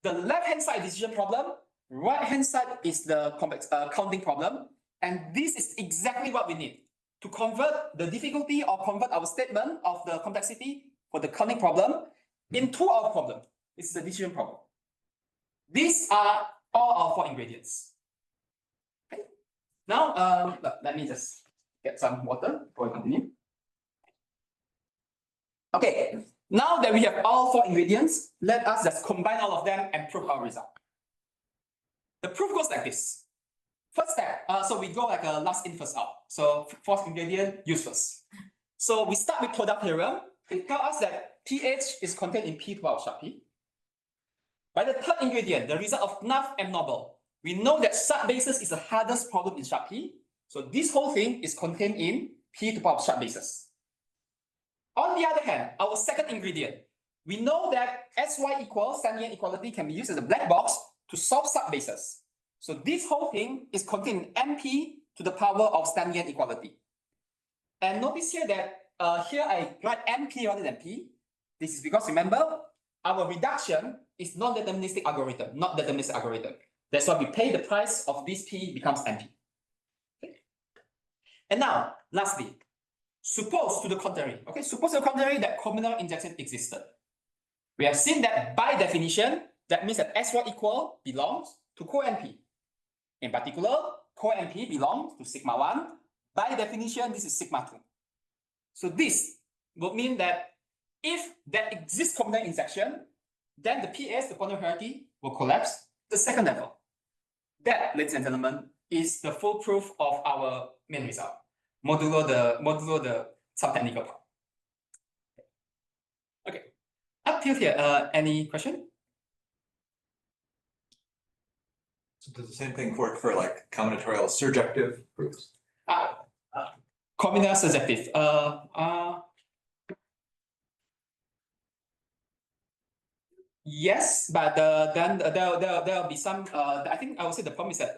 the left-hand side decision problem, right-hand side is the complex counting problem, and this is exactly what we need to convert the difficulty or convert our statement of the complexity for the counting problem into our problem. This is a decision problem. These are all our 4 ingredients. Okay. Now, let me just get some water before we continue. Okay, now that we have all 4 ingredients, let us just combine all of them and prove our result. The proof goes like this. First step, so we go like a last in, first out. So 4th ingredient, use first. So we start with product theorem. It tells us that pH is contained in P to the power of sharp P. By the 3rd ingredient, the result of NUF and noble, we know that sharp basis is the hardest problem in sharp P. So this whole thing is contained in P to the power of sharp basis. On the other hand, our 2nd ingredient, we know that SY equals Stanley-Yan equality can be used as a black box to solve sharp basis. So this whole thing is contained in MP to the power of Stanley-Yan equality. And notice here that here I write MP rather than P. This is because remember, our reduction is non-deterministic algorithm, not deterministic algorithm. That's why we pay the price of this P becomes MP. Okay. And now, lastly, suppose to the contrary. Okay, suppose to the contrary that combinatorial injection existed. We have seen that by definition, that means that SY equal belongs to co-NP. In particular, co-NP belongs to sigma 1. By definition, this is sigma 2. So this would mean that if there exists combinatorial injection, then the PS, the polynomial hierarchy, will collapse to the 2nd level. That, ladies and gentlemen, is the full proof of our main result, modulo the some technical part. Okay, up till here, any question? So does the same thing work for like combinatorial surjective proofs? Combinatorial surjective. Yes, but then there'll be some. I think I would say the problem is that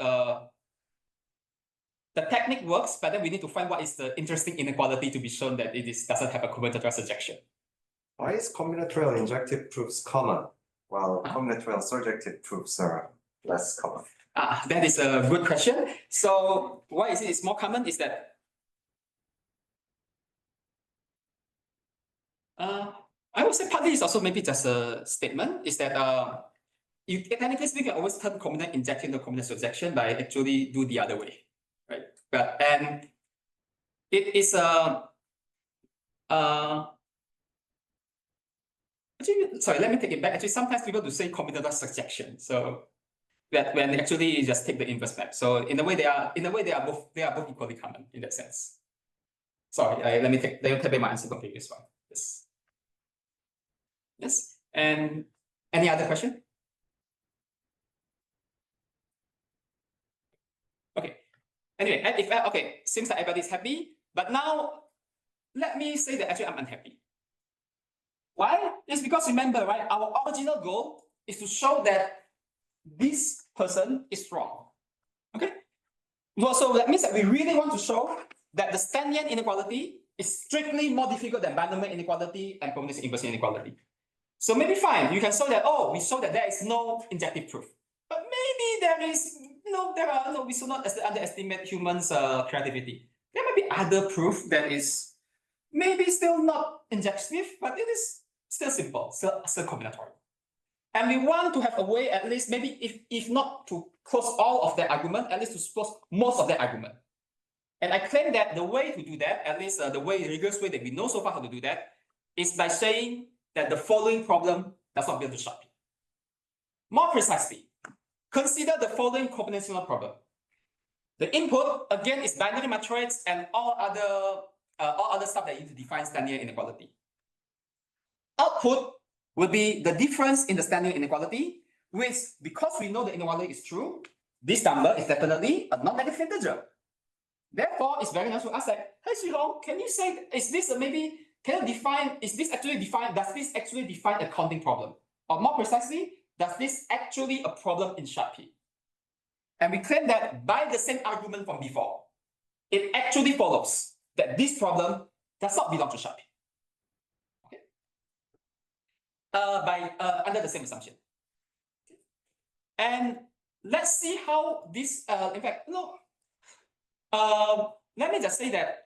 the technique works, but then we need to find what is the interesting inequality to be shown that it doesn't have a combinatorial surjection. Why is combinatorial injective proofs common, while combinatorial surjective proofs are less common? That is a good question. So why is it more common is that I would say partly it's also maybe just a statement, is that you technically speaking, always turn combinatorial injection to combinatorial surjection by actually do the other way, right? But and it is actually, sorry, let me take it back. Actually, sometimes people do say combinatorial surjection. So that when actually you just take the inverse map. So in a way they are both equally common in that sense. Sorry, let me take back my answer from the previous one. Yes. Yes. And any other question? Okay. Anyway, okay, seems like everybody's happy. But now let me say that actually I'm unhappy. Why? It's because remember, right? Our original goal is to show that this person is wrong. Okay? Well, so that means that we really want to show that the Stanley-Yan inequality is strictly more difficult than binomial inequality and probabilistic inverse inequality. So maybe fine, you can show that, oh, we show that there is no injective proof. But maybe there is, we should not underestimate humans' creativity. There might be other proof that is maybe still not injective, but it is still simple, still combinatorial. And we want to have a way, at least maybe if not to close all of their argument, at least to close most of their argument. And I claim that the way to do that, at least the rigorous way that we know so far how to do that, is by saying that the following problem does not belong to sharp P. More precisely, consider the following combinatorial problem. The input, again, is binary matroids and all other stuff that you need to define Stanley-Yan inequality. Output will be the difference in the Stanley-Yan inequality, which, because we know the inequality is true, this number is definitely a non-negative integer. Therefore, it's very nice to ask like, hey, Swee, can you say, is this maybe, can you define, does this actually define a counting problem? Or more precisely, does this actually a problem in sharp P? And we claim that by the same argument from before, it actually follows that this problem does not belong to Sharp P. Okay. Under the same assumption. And let's see how this, in fact, no. Let me just say that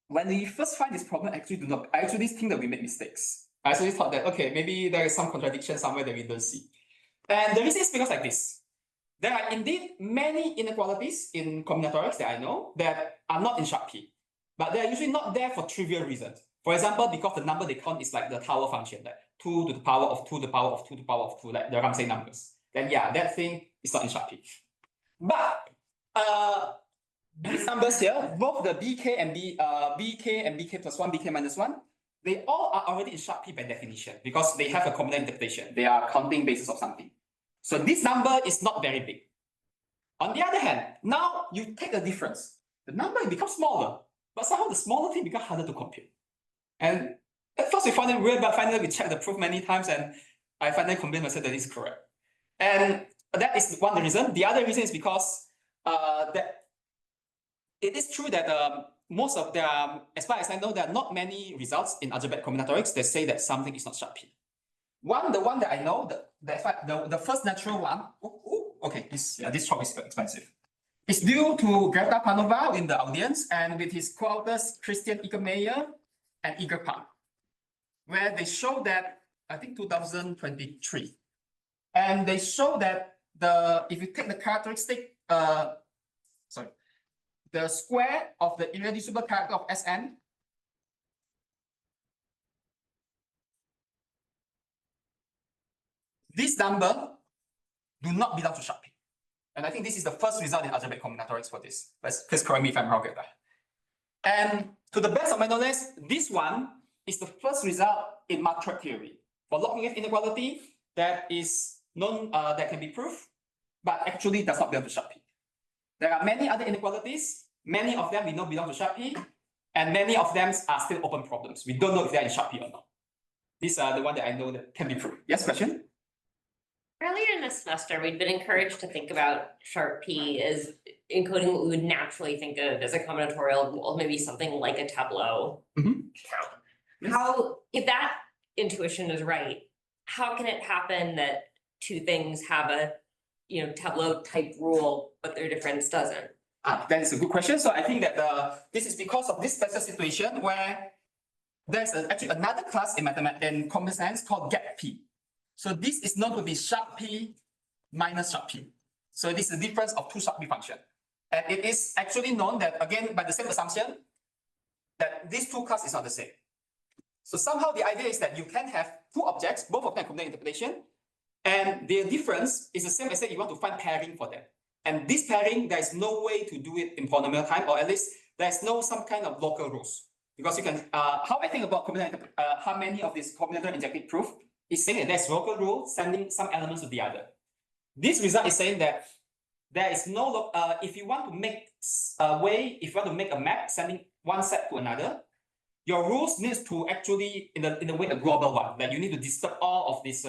when we first find this problem, I actually think that we make mistakes. I actually thought that, okay, maybe there is some contradiction somewhere that we don't see. And the reason is because like this. There are indeed many inequalities in combinatorics that I know that are not in Sharp P, but they're usually not there for trivial reasons. For example, because the number they count is like the tower function, like 2 to the power of 2 to the power of 2 to the power of 2, like the Ramsey numbers. Then yeah, that thing is not in Sharp P. But these numbers here, both the bk and bk plus 1, bk minus 1, they all are already in Sharp P by definition because they have a combinatorial interpretation. They are counting basis of something. So this number is not very big. On the other hand, now you take the difference. The number becomes smaller, but somehow the smaller thing becomes harder to compute. And at first we found it weird, but finally we checked the proof many times and I finally convinced myself that it's correct. And that is one reason. The other reason is because that it is true that most of the, as far as I know, there are not many results in algebraic combinatorics that say that something is not Sharp P. The one that I know, the first natural one, okay, this talk is expensive. It's due to Greta Panova in the audience and with his co-authors Christian Icke-Meyer and Igor Pan, where they show that, I think 2023, and they show that if you take the characteristic, the square of the irreducible character of Sn, this number do not belong to Sharp P. And I think this is the first result in algebraic combinatorics for this. Please correct me if I'm wrong with that. And to the best of my knowledge, this one is the first result in matroid theory for log-concave inequality that is known, that can be proved, but actually does not belong to Sharp P. There are many other inequalities. Many of them we know belong to Sharp P, and many of them are still open problems. We don't know if they're in Sharp P or not. These are the ones that I know that can be proved. Yes, question? Earlier in the semester, we'd been encouraged to think about Sharp P as encoding what we would naturally think of as a combinatorial rule, maybe something like a tableau count. How, if that intuition is right, how can it happen that two things have a tableau type rule, but their difference doesn't? That is a good question. So I think that this is because of this special situation where there's actually another class in mathematics and computer science called gap P. So this is known to be Sharp P minus Sharp P. So this is the difference of two Sharp P functions. And it is actually known that, again, by the same assumption, that these two classes is not the same. So somehow the idea is that you can have two objects, both of them combined interpretation, and their difference is the same as say you want to find pairing for them. And this pairing, there is no way to do it in polynomial time, or at least there is no some kind of local rules. Because you can, how I think about how many of this combinatorial injective proof is saying that there's local rule sending some elements to the other. This result is saying that there is no, if you want to make if you want to make a map sending one set to another, your rules needs to actually, in a way, a global one. Like you need to disturb all of this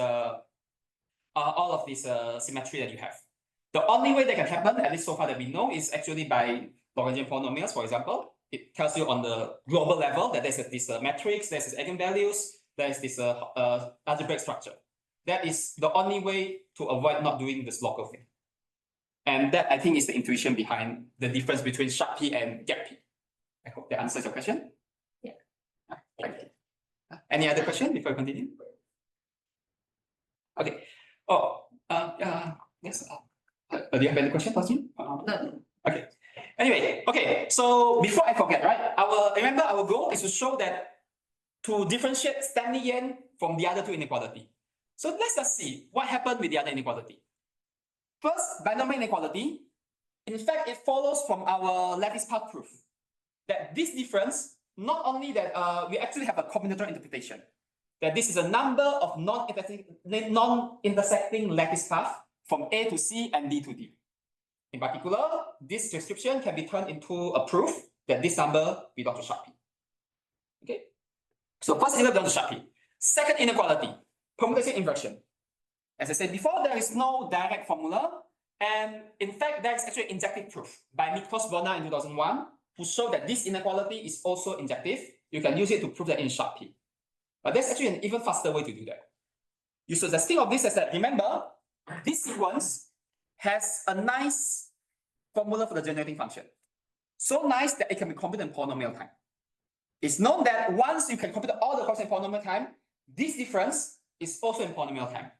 symmetry that you have. The only way that can happen, at least so far that we know, is actually by Lagrangian polynomials, for example. It tells you on the global level that there's this matrix, there's this eigenvalues, there's this algebraic structure. That is the only way to avoid not doing this local thing. And that, I think, is the intuition behind the difference between Sharp P and gap P. I hope that answers your question. Yeah. Thank you. Any other question before I continue? Okay. Yes. Do you have any question, Tasmin? No. Okay. Anyway, okay. So before I forget, right? Remember our goal is to show that to differentiate Stanley-Yan from the other two inequality. So let's just see what happened with the other inequality. First, binomial inequality. In fact, it follows from our lattice path proof that this difference, not only that we actually have a combinatorial interpretation, that this is a number of non-intersecting lattice path from A to C and D to D. In particular, this description can be turned into a proof that this number belongs to Sharp P. Okay. So first inequality belongs to Sharp P. Second inequality, permutation inversion. As I said before, there is no direct formula, And in fact, there is actually injective proof by Miklos-Bona in 2001, who showed that this inequality is also injective. You can use it to prove that in sharp P. But there's actually an even faster way to do that. You should just think of this as that, remember, this sequence has a nice formula for the generating function. So nice that it can be computed in polynomial time. It's known that once you can compute all the costs in polynomial time, this difference is also in polynomial time.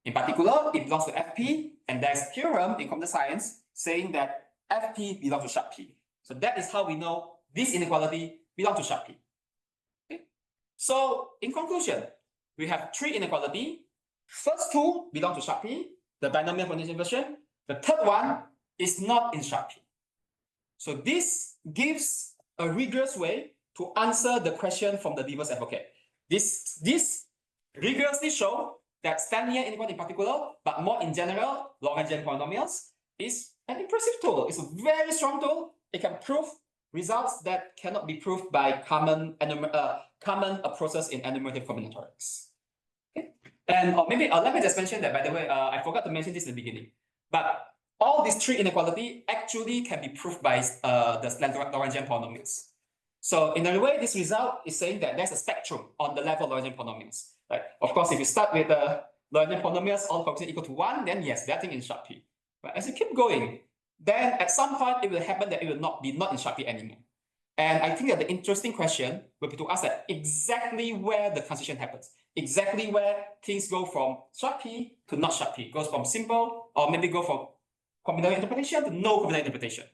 In particular, it belongs to Fp, and there's a theorem in computer science saying that Fp belongs to sharp P. So that is how we know this inequality belongs to sharp P. Okay? So in conclusion, we have three inequalities. First two belong to sharp P, the binomial condition inversion. The third one is not in sharp P. So this gives a rigorous way to answer the question from the Devil's advocate. This rigorously shows that Stanley-Yan inequality in particular, but more in general, Log-concave polynomials, is an impressive tool. It's a very strong tool. It can prove results that cannot be proved by common approaches in enumerative combinatorics. Okay? And maybe let me just mention that, by the way, I forgot to mention this in the beginning, but all these three inequalities actually can be proved by the Lorentzian polynomials. So in a way, this result is saying that there's a spectrum on the level of Lorentzian polynomials. Right? Of course, if you start with the Lorentzian polynomials, all coefficients equal to 1, then yes, that thing is sharp P. But as you keep going, then at some point it will happen that it will not be in sharp P anymore. And I think that the interesting question will be to ask that exactly where the transition happens, exactly where things go from sharp P to not sharp P, goes from simple or maybe go from combinatorial interpretation to no combinatorial interpretation.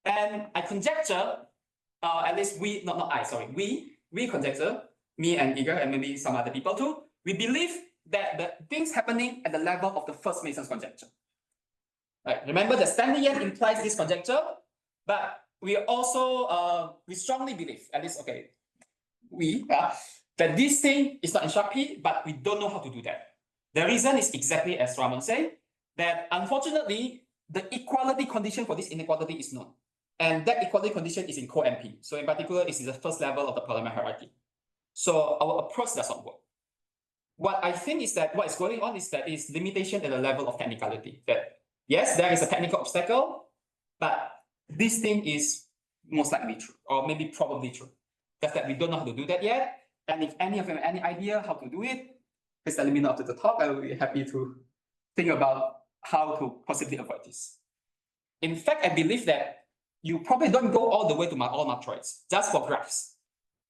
And I conjecture, at least we conjecture, me and Igor and maybe some other people too, we believe that the things happening at the level of the first Mason's conjecture. Right? Remember that Stanley-Yan implies this conjecture, but we also, we strongly believe, at least, okay, that this thing is not in sharp P, but we don't know how to do that. The reason is exactly as Ramon said, that unfortunately, the equality condition for this inequality is known. And that equality condition is in co-MP. So in particular, it's the first level of the polynomial hierarchy. So our approach does not work. What I think is that what is going on is that it's limitation at the level of technicality. That yes, there is a technical obstacle, but this thing is most likely true, or maybe probably true. Just that we don't know how to do that yet. And if any of you have any idea how to do it, please let me know after the talk. I will be happy to think about how to possibly avoid this. In fact, I believe that you probably don't go all the way to all matroids, just for graphs.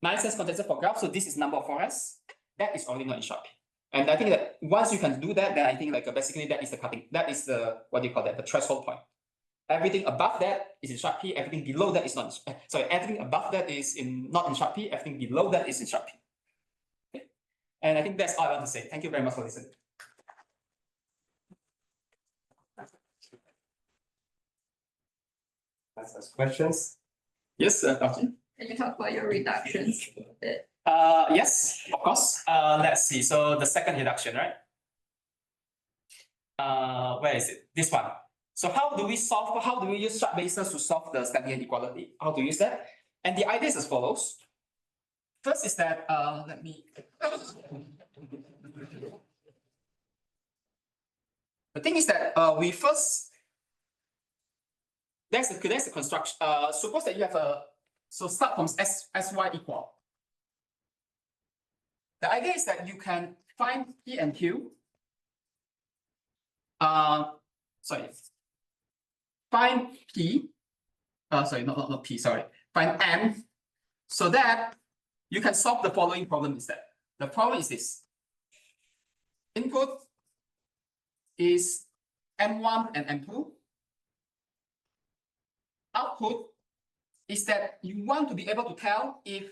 Nice sense conjecture for graphs, so this is number of forests. That is already not in sharp P. And I think that once you can do that, then I think like basically that is the cutting, that is the, what do you call that, the threshold point. Everything above that is in sharp P, everything below that is not, everything above that is not in sharp P, everything below that is in sharp P. Okay? And I think that's all I want to say. Thank you very much for listening. Let's ask questions. Yes, Dr. Can you talk about your reductions a bit? Yes, of course. Let's see. So the second reduction, right? Where is it? This one. So how do we use sharp basis to solve the Stanley-Yan inequality? How to use that? And the idea is as follows. First is that, the thing is that we first, there's a construction. Suppose that you have so start from sy equal. The idea is that you can find P and Q. Find P. Not P. Sorry. Find M, so that you can solve the following problem instead. The problem is this. Input is M1 and M2. Output is that you want to be able to tell if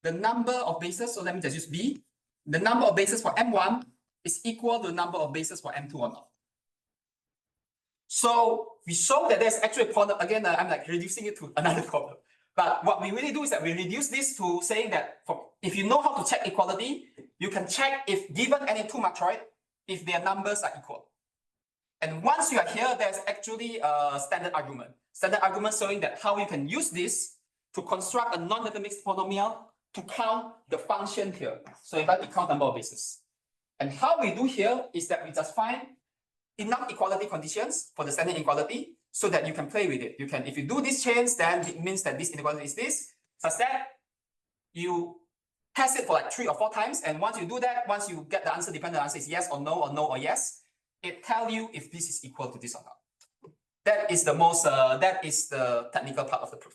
the number of bases, so let me just use B, the number of bases for M1 is equal to the number of bases for M2 or not. So we show that there's actually a problem. Again, I'm like reducing it to another problem. But what we really do is that we reduce this to saying that if you know how to check equality, you can check if given any two matroid, if their numbers are equal. And once you are here, there's actually a standard argument. Standard argument showing that how you can use this to construct a non-deterministic polynomial to count the function here. So if I count number of bases. And how we do here is that we just find enough equality conditions for the standard inequality so that you can play with it. You can, if you do these chains, then it means that this inequality is this, such that you test it for like 3 or 4 times. And once you do that, once you get the answer, depending on the answer is yes or no or yes, it tells you if this is equal to this or not. That is the most, that is the technical part of the proof.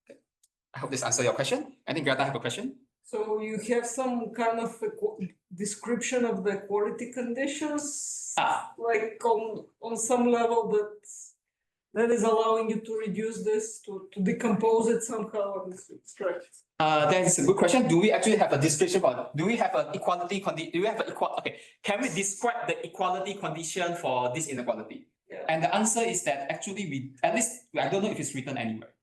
Okay. I hope this answers your question. I think Greta have a question. So you have some kind of description of the quality conditions, like on some level that is allowing you to reduce this, to decompose it somehow. It's correct. That is a good question. Do we actually have a description of, do we have an equality condition? Do we have an okay, can we describe the equality condition for this inequality? Yeah. And the answer is that actually we, at least, I don't know if it's written anywhere.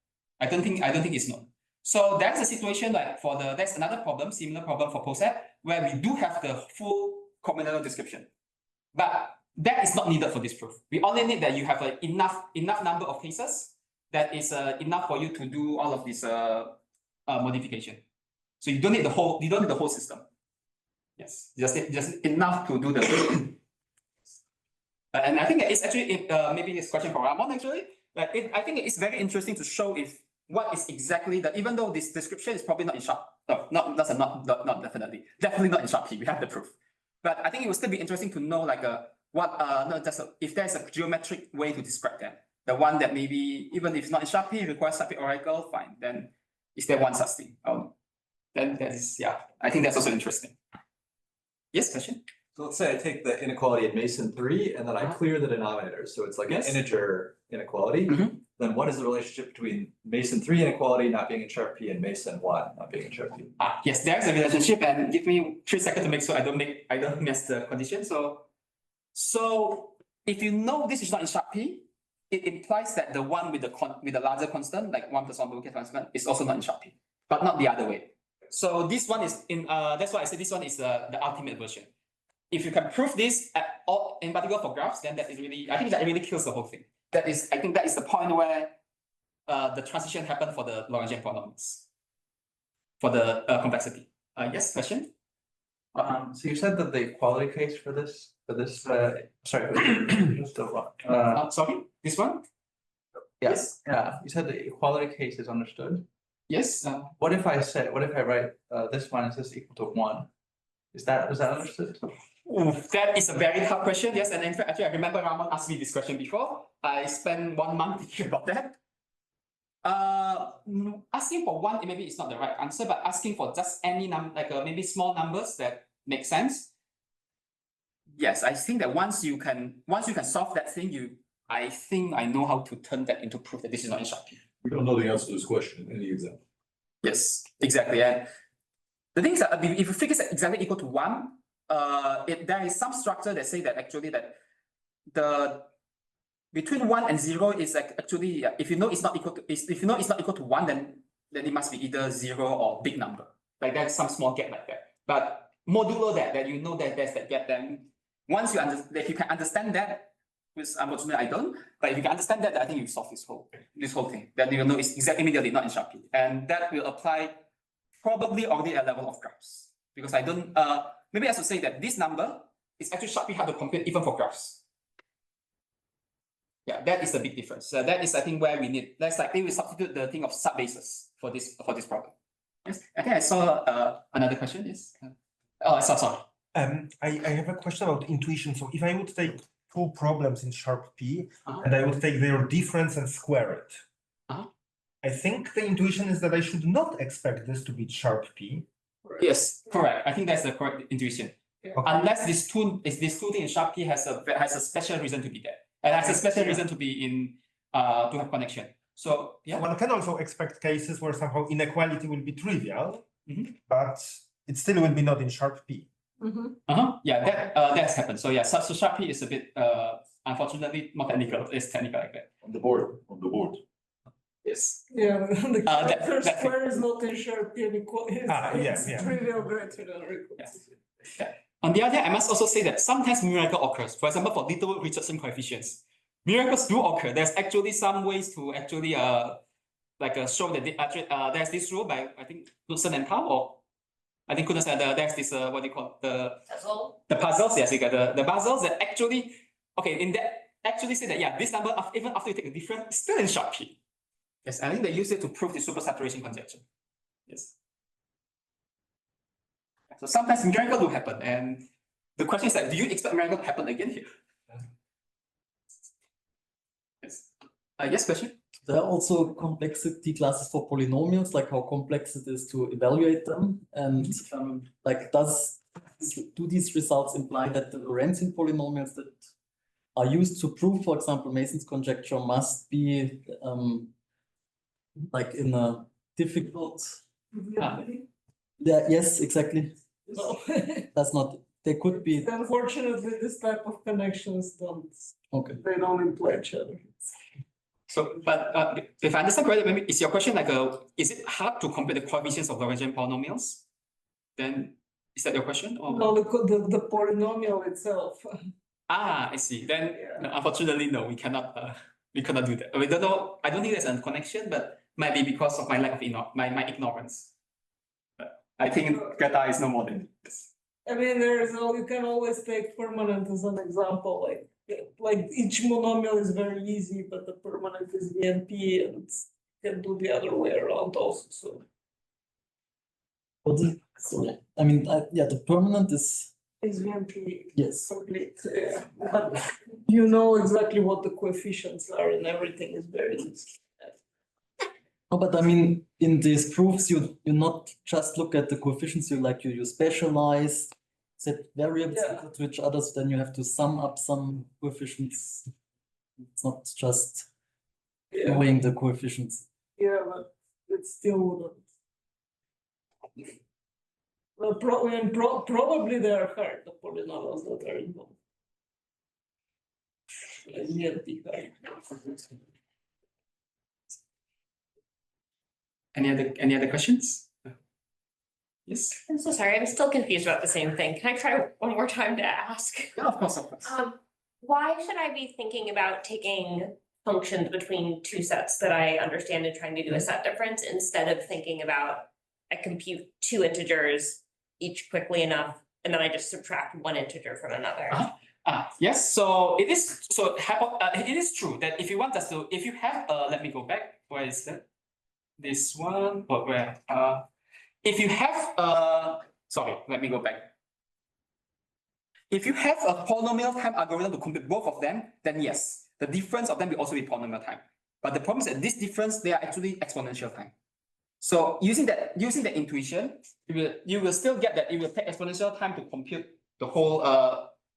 I don't think it's known. So that's a situation like there's another problem, similar problem for POSEP, where we do have the full combinatorial description. But that is not needed for this proof. We only need that you have enough number of cases that is enough for you to do all of this modification. So you don't need the whole system. Yes, just enough to do the and I think it's actually maybe this question for Ramon actually. Like I think it's very interesting to show if what is exactly that, even though this description is probably not in sharp, not definitely not in sharp P. We have the proof, but I think it would still be interesting to know like if there's a geometric way to describe that. The one that maybe even if it's not in sharp P requires sharp P oracle, fine. Then is there one such thing? Then that is, yeah. I think that's also interesting. Yes, question. So let's say I take the inequality in Mason 3 and then I clear the denominator. So it's like an integer inequality. Then what is the relationship between Mason 3 inequality not being in sharp P and Mason 1 not being in sharp P? Yes, there's a relationship, and give me 3 seconds to make sure I don't mess the condition. So if you know this is not in sharp P, it implies that the one with the larger constant, like 1 plus 1 bouquet constant, is also not in sharp P, but not the other way. So this one is in that's why I say this one is the ultimate version. If you can prove this in particular for graphs, then that is really, I think that really kills the whole thing. I think that is the point where the transition happened for the Lagrangian polynomials, for the complexity. Yes, question? So you said that the equality case for this, sorry, sorry, this one? Yes. Yeah, you said the equality case is understood. Yes. What if I write this minus this equal to 1? Is that understood? That is a very tough question. Yes, and in fact, actually, I remember Ramon asked me this question before. I spent 1 month thinking about that. Asking for 1, maybe it's not the right answer, but asking for just any number, like maybe small numbers that make sense. Yes, I think that once you can solve that thing, I think I know how to turn that into proof that this is not in sharp P. We don't know the answer to this question in any example. Yes, exactly. And the thing is that if you figure it's exactly equal to 1, there is some structure that say that actually that the between 1 and 0 is like actually if you know it's not equal to 1, then it must be either 0 or big number. Like there's some small gap like that. But modulo that you know that there's that gap, then once if you can understand that, which unfortunately I don't, but if you can understand that, I think you solve this whole thing. Then you know it's exactly immediately not in sharp P. And that will apply probably already at level of graphs. Because I don't maybe I should say that this number is actually sharp P hard to compute even for graphs. Yeah, that is the big difference. That is I think where we need, let's likely we substitute the thing of subbases for this problem. Yes, I think I saw another question. Yes. Sorry. I have a question about intuition. So if I would take 2 problems in sharp P and I would take their difference and square it, I think the intuition is that I should not expect this to be sharp P. Yes, correct. I think that's the correct intuition. Okay. Unless this two thing in sharp P has a special reason to be there, and has a special reason to be in to have connection. So yeah, one can also expect cases where somehow inequality will be trivial, but it still will be not in sharp P. Yeah, that's happened. So yeah, so sharp P is a bit unfortunately more technical. It's technical like that. On the board. Yes. Yeah, the character that square is not in sharp P inequality. It's trivial greater than or equal. Yeah. On the other hand, I must also say that sometimes miracle occurs. For example, for Littlewood Richardson coefficients, miracles do occur. There's actually some ways to actually show that there's this rule by I think Knudsen and Kao, or I think Knudsen there's this what do you call the puzzles. Yes, you got the puzzles that actually okay, in that actually say that, yeah, this number, even after you take a difference, is still in sharp P. Yes, I think they use it to prove the supersaturation conjecture. Yes. So sometimes miracle will happen, and the question is like, do you expect miracle to happen again here? Yes. Yes, question? There are also complexity classes for polynomials, like how complex it is to evaluate them, and like do these results imply that the Lorentzian polynomials that are used to prove, for example, Mason's conjecture must be like in a difficult. Yeah, yes, exactly. No. That's not. They could be. Unfortunately, this type of connections don't. Okay. They don't imply each other. So, but if I understand correctly, maybe is your question like is it hard to compare the coefficients of Lorentzian polynomials? Then is that your question? Or? No, the polynomial itself. I see. Then no, unfortunately, no, we cannot do that. We don't know. I don't think there's a connection, but might be because of my lack of my ignorance. But I think Greta is no more than this. I mean, you can always take permanent as an example. Like each monomial is very easy, but the permanent is VNP, and you can do the other way around also. So. I mean, yeah, the permanent is VNP. Yes. Complete. Yeah. But you know exactly what the coefficients are, and everything is very easy. No, but I mean, in these proofs, you not just look at the coefficients. You specialize, set variables equal to each other. So then you have to sum up some coefficients. It's not just knowing the coefficients. Yeah, but it still wouldn't. Well, probably they are hard, the polynomials that are involved. Any other questions? Yes. I'm so sorry, I'm still confused about the same thing. Can I try one more time to ask? Yeah, of course, of course. Why should I be thinking about taking functions between two sets that I understand and trying to do a set difference instead of thinking about I compute two integers each quickly enough and then I just subtract one integer from another? Yes, so it is it is true that if you want us to, if you have let me go back, where is that? This one, but where if you have sorry, let me go back. If you have a polynomial time algorithm to compute both of them, then yes, the difference of them will also be polynomial time. But the problem is that this difference, they are actually exponential time. So using that intuition, you will still get that it will take exponential time to compute the whole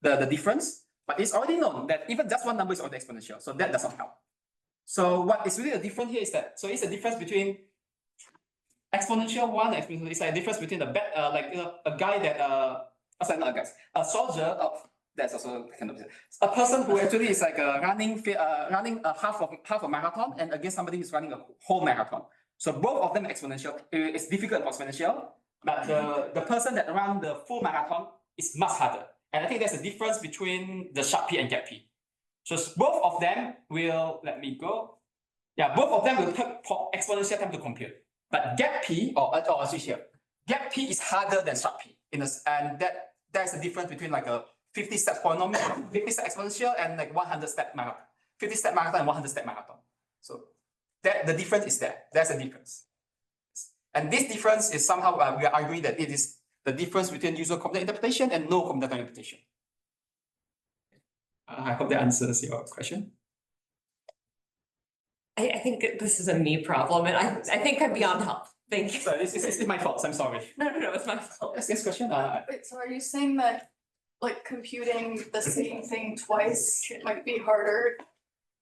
the difference. But it's already known that even just one number is already exponential, so that does not help. So what is really the difference here is that it's a difference between exponential one and exponential. It's like a difference between a guy that sorry, not a guy, a soldier. That's also kind of a person who actually is like running a half a marathon and against somebody who's running a whole marathon. So both of them are exponential. It's difficult and exponential, but the person that runs the full marathon is much harder. And I think there's a difference between the sharp P and gap P. So both of them will, let me go. Yeah, both of them will take exponential time to compute. But gap P, I'll switch here. Gap P is harder than sharp P. And there's a difference between like a 50-step polynomial, 50-step exponential, and like 100-step marathon. 50-step marathon and 100-step marathon. So the difference is there. There's a difference. And this difference is somehow, we are arguing that it is the difference between usual combinatorial interpretation and no combinatorial interpretation. I hope that answers your question. I think this is a me problem, and I think I'm beyond help. Thank you. So it's my fault. I'm sorry. No, it's my fault. Yes, question. Wait, so are you saying that like computing the same thing twice might be harder?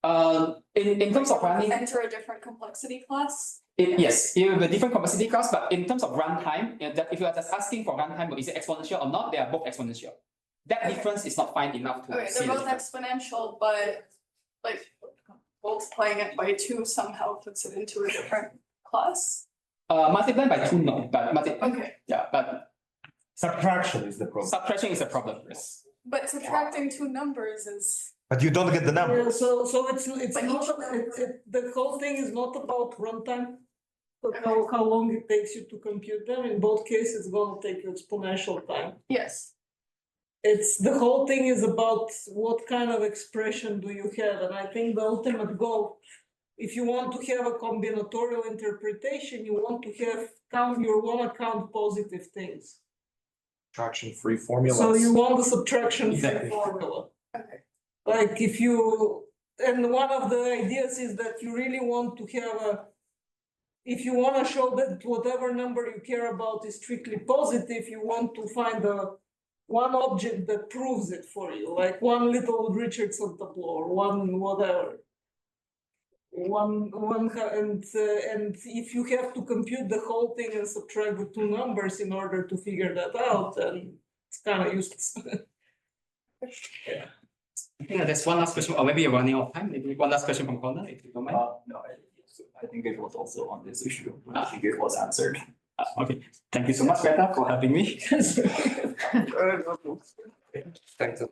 In terms of running, enter a different complexity class? Yes, it will be a different complexity class, but in terms of runtime, if you are just asking for runtime, is it exponential or not, they are both exponential. That difference is not fine enough to see they're both exponential, but like multiplying it by 2 somehow puts it into a different class? Multiplying by 2, no, but but subtraction is the problem. Subtraction is a problem, yes. But subtracting 2 numbers is. But you don't get the number. Yeah, so it's not, the whole thing is not about runtime, but how long it takes you to compute them. In both cases, it's going to take you exponential time. Yes. it's the whole thing is about what kind of expression do you have, and I think the ultimate goal, if you want to have a combinatorial interpretation, you want to count positive things. Subtraction-free formulas. So you want the subtraction-free Exactly. formula. Okay. Like and one of the ideas is that you really want to have if you want to show that whatever number you care about is strictly positive, you want to find one object that proves it for you, like one little Richardson tableau or one whatever. And if you have to compute the whole thing and subtract the two numbers in order to figure that out, then it's kind of useless. I think there's one last question, or maybe you're running out of time. Maybe one last question from Connor, if you don't mind. No, I think it was also on this issue. I think it was answered. Okay, thank you so much, Greta, for having me. Thanks.